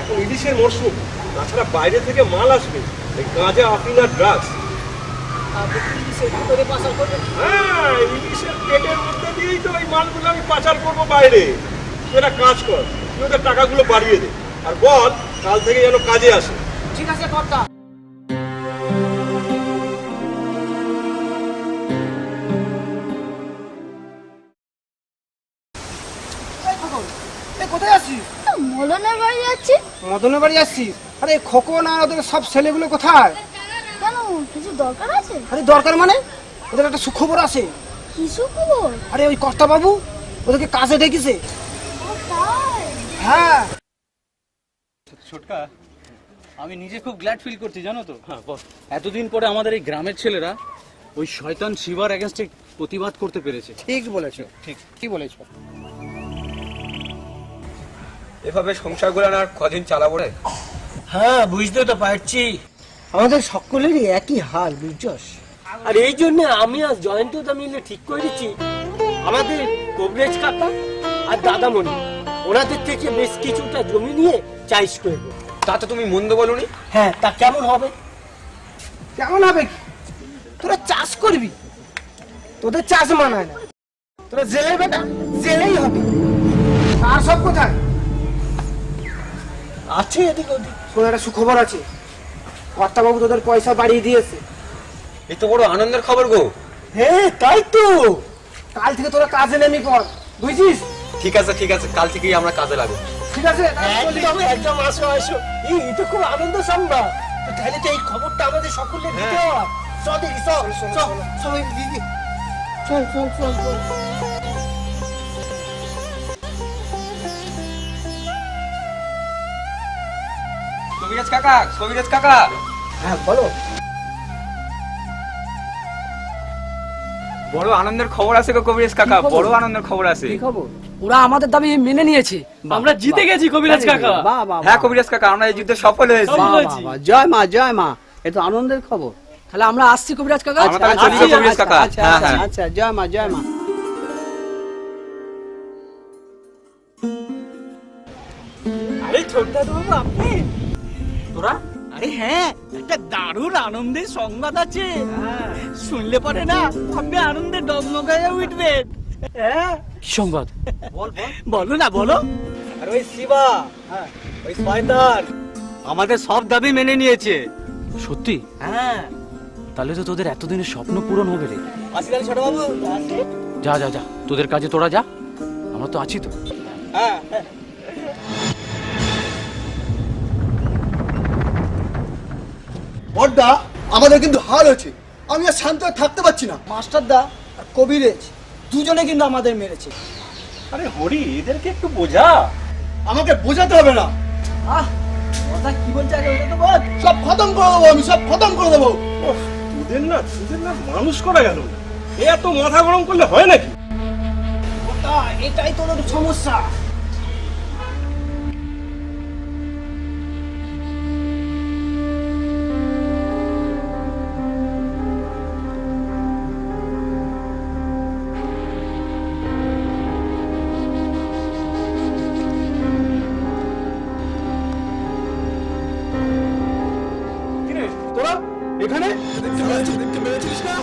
এখন ইলিশের মরশুম, তাছাড়া বাইরে থেকে মাল আসবে, এই গাঁজা, আফিম আর ড্রাগস। আপনি কি ইলিশের ভিতরে পাচার করবেন? হ্যাঁ, ইলিশের পেটের মধ্যে দিয়েই তো ওই মালগুলো আমি পাচার করবো বাইরে। তুই একটা কাজ কর, তুই ওদের টাকাগুলো বাড়িয়ে দে, আর বল কাল থেকে যেন কাজে আসে। ঠিক আছে কর্তা। কোথায় আছিস? মদনের বাড়ি যাচ্ছি। মদনের বাড়ি আসছিস? আরে খোকন আর ওদের সব ছেলেগুলো কোথায়? কেন, কিছু দরকার আছে? আরে দরকার মানে, ওদের একটা সুখবর আছে। কি সুখবর? আরে ওই কর্তা বাবু ওদেরকে কাজে ডেকেছে। হ্যাঁ। ছোটকা, আমি নিজে খুব গ্ল্যাড ফিল করছি, জানো তো। এতদিন পরে আমাদের এই গ্রামের ছেলেরা ওই শয়তান শিবার এগেইনস্টে প্রতিবাদ করতে পেরেছে। ঠিক বলেছো, ঠিক বলেছো। এভাবে সংসারগুলো আর কদিন চালাবো রে? হ্যাঁ, বুঝতে তো পারছি। আমাদের সকলেরই একই হাল, বুঝছস? আর এই জন্য আমি আর জয়ন্তদা মিলে ঠিক করে দিচ্ছি আমাদের কবরেজ কাকা আর দাদামণি ওনাদের থেকে বেশ কিছুটা জমি নিয়ে চাষ করবো। তা তো তুমি মন্দ বলনি। হ্যাঁ, তা কেমন হবে? কেমন হবে কি? তোরা চাষ করবি, তোদের চাষ মানায় না। তোরা জেলে বেটা, জেলেই হবে। আর সব কোথায় আছে? এদিক ওদিক শোনো, একটা সুখবর আছে। কর্তাবাবু তোদের পয়সা বাড়িয়ে দিয়েছে। এই তো বড় আনন্দের খবর গো। হ্যাঁ, তাই তো। কাল থেকে তোরা কাজে নেমে পড়, বুঝছিস? ঠিক আছে ঠিক আছে, কাল থেকেই আমরা কাজে লাগবো। ঠিক আছে, একদম আসো আসো। এই তো খুব আনন্দ সংবাদ। তাহলে তো এই খবরটা আমাদের সকলে দিতে হবে। চল দেখি, চল চল সবাই দিদি, চল চল চল চল। কবিরাজ কাকা, কবিরাজ কাকা। হ্যাঁ বলো। বড় আনন্দের খবর আছে গো কবিরাজ কাকা, বড় আনন্দের খবর আছে। কি খবর? ওরা আমাদের দাবি মেনে নিয়েছে, আমরা জিতে গেছি কবিরাজ কাকা। হ্যাঁ কবিরাজ কাকা, আমরা এই যুদ্ধে সফল হয়েছি। জয় মা, জয় মা, এ তো আনন্দের খবর। তাহলে আমরা আসছি কবিরাজ কাকা। আমরা তাহলে চলি গো কবিরাজ কাকা। হ্যাঁ হ্যাঁ আচ্ছা, জয় মা, জয় মা। আরে ছোট দাদু বাবু, আপনি? তোরা? আরে হ্যাঁ, একটা দারুণ আনন্দের সংবাদ আছে। শুনলে পরে না আপনি আনন্দে ডগমগায়ে উঠবেন। হ্যাঁ, সংবাদ বলো না, বলো। আর ওই শিবা, ওই শয়তান আমাদের সব দাবি মেনে নিয়েছে। সত্যি? হ্যাঁ। তাহলে তো তোদের এতদিনের স্বপ্ন পূরণ হবে রে। আসি তাহলে ছোট বাবু। যা যা যা, তোদের কাজে তোরা যা, আমরা তো আছি তো। হ্যাঁ। বড়দা, আমাদের কিন্তু হাল হয়েছে। আমি আর শান্ত থাকতে পারছি না। মাস্টারদা আর কবিরেজ দুজনে কিন্তু আমাদের মেরেছে। আরে হরি, এদেরকে একটু বোঝা। আমাকে বোঝাতে হবে না। কথা কি বলছে আগে ওটা তো বল। সব খতম করে দেবো, আমি সব খতম করে দেবো। তোদের না মানুষ করা গেল না। এত মাথা গরম করলে হয় নাকি? ওটা এটাই তোদের সমস্যা। তোরা এখানে মেরেছিস না?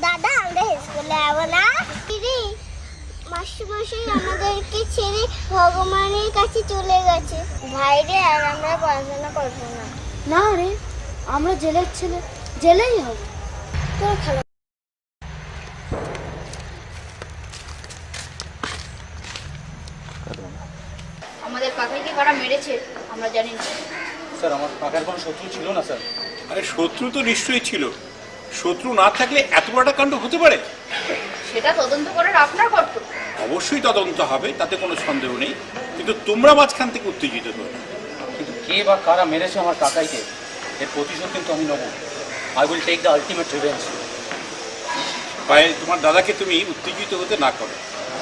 দাদা, আমরা স্কুলে যাবো না? মাস্টারমশাই আমাদেরকে ছেড়ে ভগবানের কাছে চলে গেছে। ভাইরে, আর আমরা পড়াশোনা করবো না। না রে, আমরা জেলের ছেলে, জেলেই হবো। তোরা খেলা। আমাদের কাকাইকে কারা মেরেছে আমরা জানি না। স্যার, আমার কাকার কোনো শত্রু ছিল না স্যার। আরে শত্রু তো নিশ্চয়ই ছিল। শত্রু না থাকলে এত বড় একটা কাণ্ড হতে পারে? সেটা তদন্ত করার আপনার কর্তব্য। অবশ্যই তদন্ত হবে, তাতে কোনো সন্দেহ নেই, কিন্তু তোমরা মাঝখান থেকে উত্তেজিত করো। কিন্তু কে বা কারা মেরেছে আমার কাকাইকে, এর প্রতিশোধ কিন্তু আমি নেব। I will take the ultimate revenge. Payel, তোমার দাদাকে তুমি উত্তেজিত হতে না করো।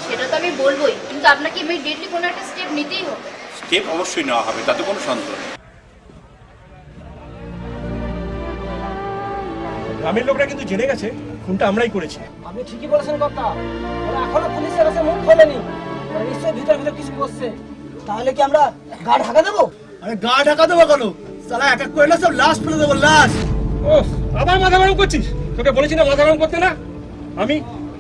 সেটা তো আমি বলবোই, কিন্তু আপনাকে ইমিডিয়েটলি কোনো একটা স্টেপ নিতেই হবে। স্টেপ অবশ্যই নেওয়া হবে, তাতে কোনো সন্দেহ নেই। গ্রামের লোকরা কিন্তু জেনে গেছে খুনটা আমরাই করেছি। আপনি ঠিকই বলেছেন কথা, ওরা এখনো পুলিশের কাছে মুখ খোলেনি, ওরা নিশ্চয়ই ভিতর ভিতর কিছু করছে। তাহলে কি আমরা গা ঢাকা দেবো? আরে গা ঢাকা দেবো কেন? সালা অ্যাটাক করে না সব লাশ ফেলে দেবো, লাশ। ও আবার মাথা গরম করছিস? তোকে বলেছি না মাথা গরম করতে না।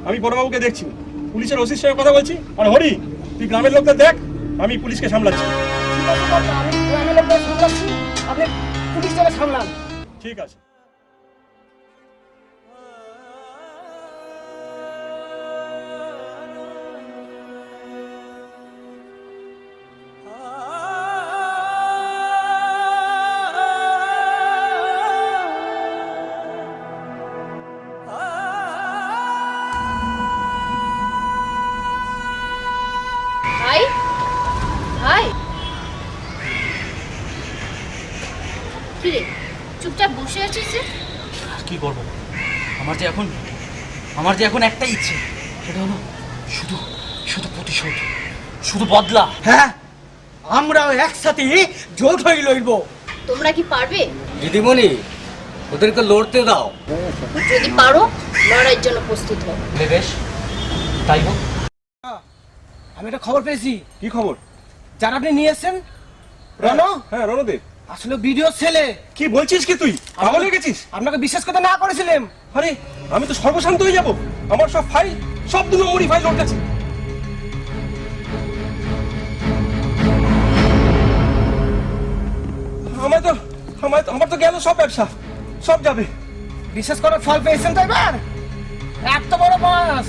আমি বড়বাবুকে দেখছি, পুলিশের ওসির সঙ্গে কথা বলছি। আর হরি, তুই গ্রামের লোকদের দেখ, আমি পুলিশকে সামলাচ্ছি। ঠিক আছে কথা, আমি গ্রামের লোকদের সামলাচ্ছি, আপনি পুলিশটাকে সামলান। ঠিক আছে। ভাই ভাই, কি রে চুপচাপ বসে আছিস যে? কি করবো? আমার যে এখন একটাই ইচ্ছে, সেটা হলো শুধু শুধু প্রতিশোধ, শুধু বদলা। হ্যাঁ, আমরাও একসাথে জোট হয়ে লইব। তোমরা কি পারবে? দিদিমণি, ওদেরকে লড়তে দাও। যদি পারো লড়াইয়ের জন্য প্রস্তুত হও। বেশ, তাই হোক। আমি একটা খবর পেয়েছি। কি খবর? যারা আপনি নিয়ে এসেছেন, রণ। হ্যাঁ, রণদেব। আসলে ভিডিও ছেলে। কি বলছিস কি তুই? পাগল হয়ে গেছিস? আপনাকে বিশ্বাস করতে না করেছিলাম। আরে আমি তো সর্বশান্ত হয়ে যাব। আমার সব ফাইল, সব 2 নম্বরই ফাইল ওর কাছে। আমার তো গেল সব ব্যবসা, সব যাবে। বিশ্বাস করার ফল পেয়েছেন তো এবার? এত বড় মাছ।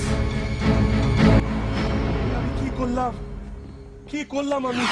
কি করলাম আমি?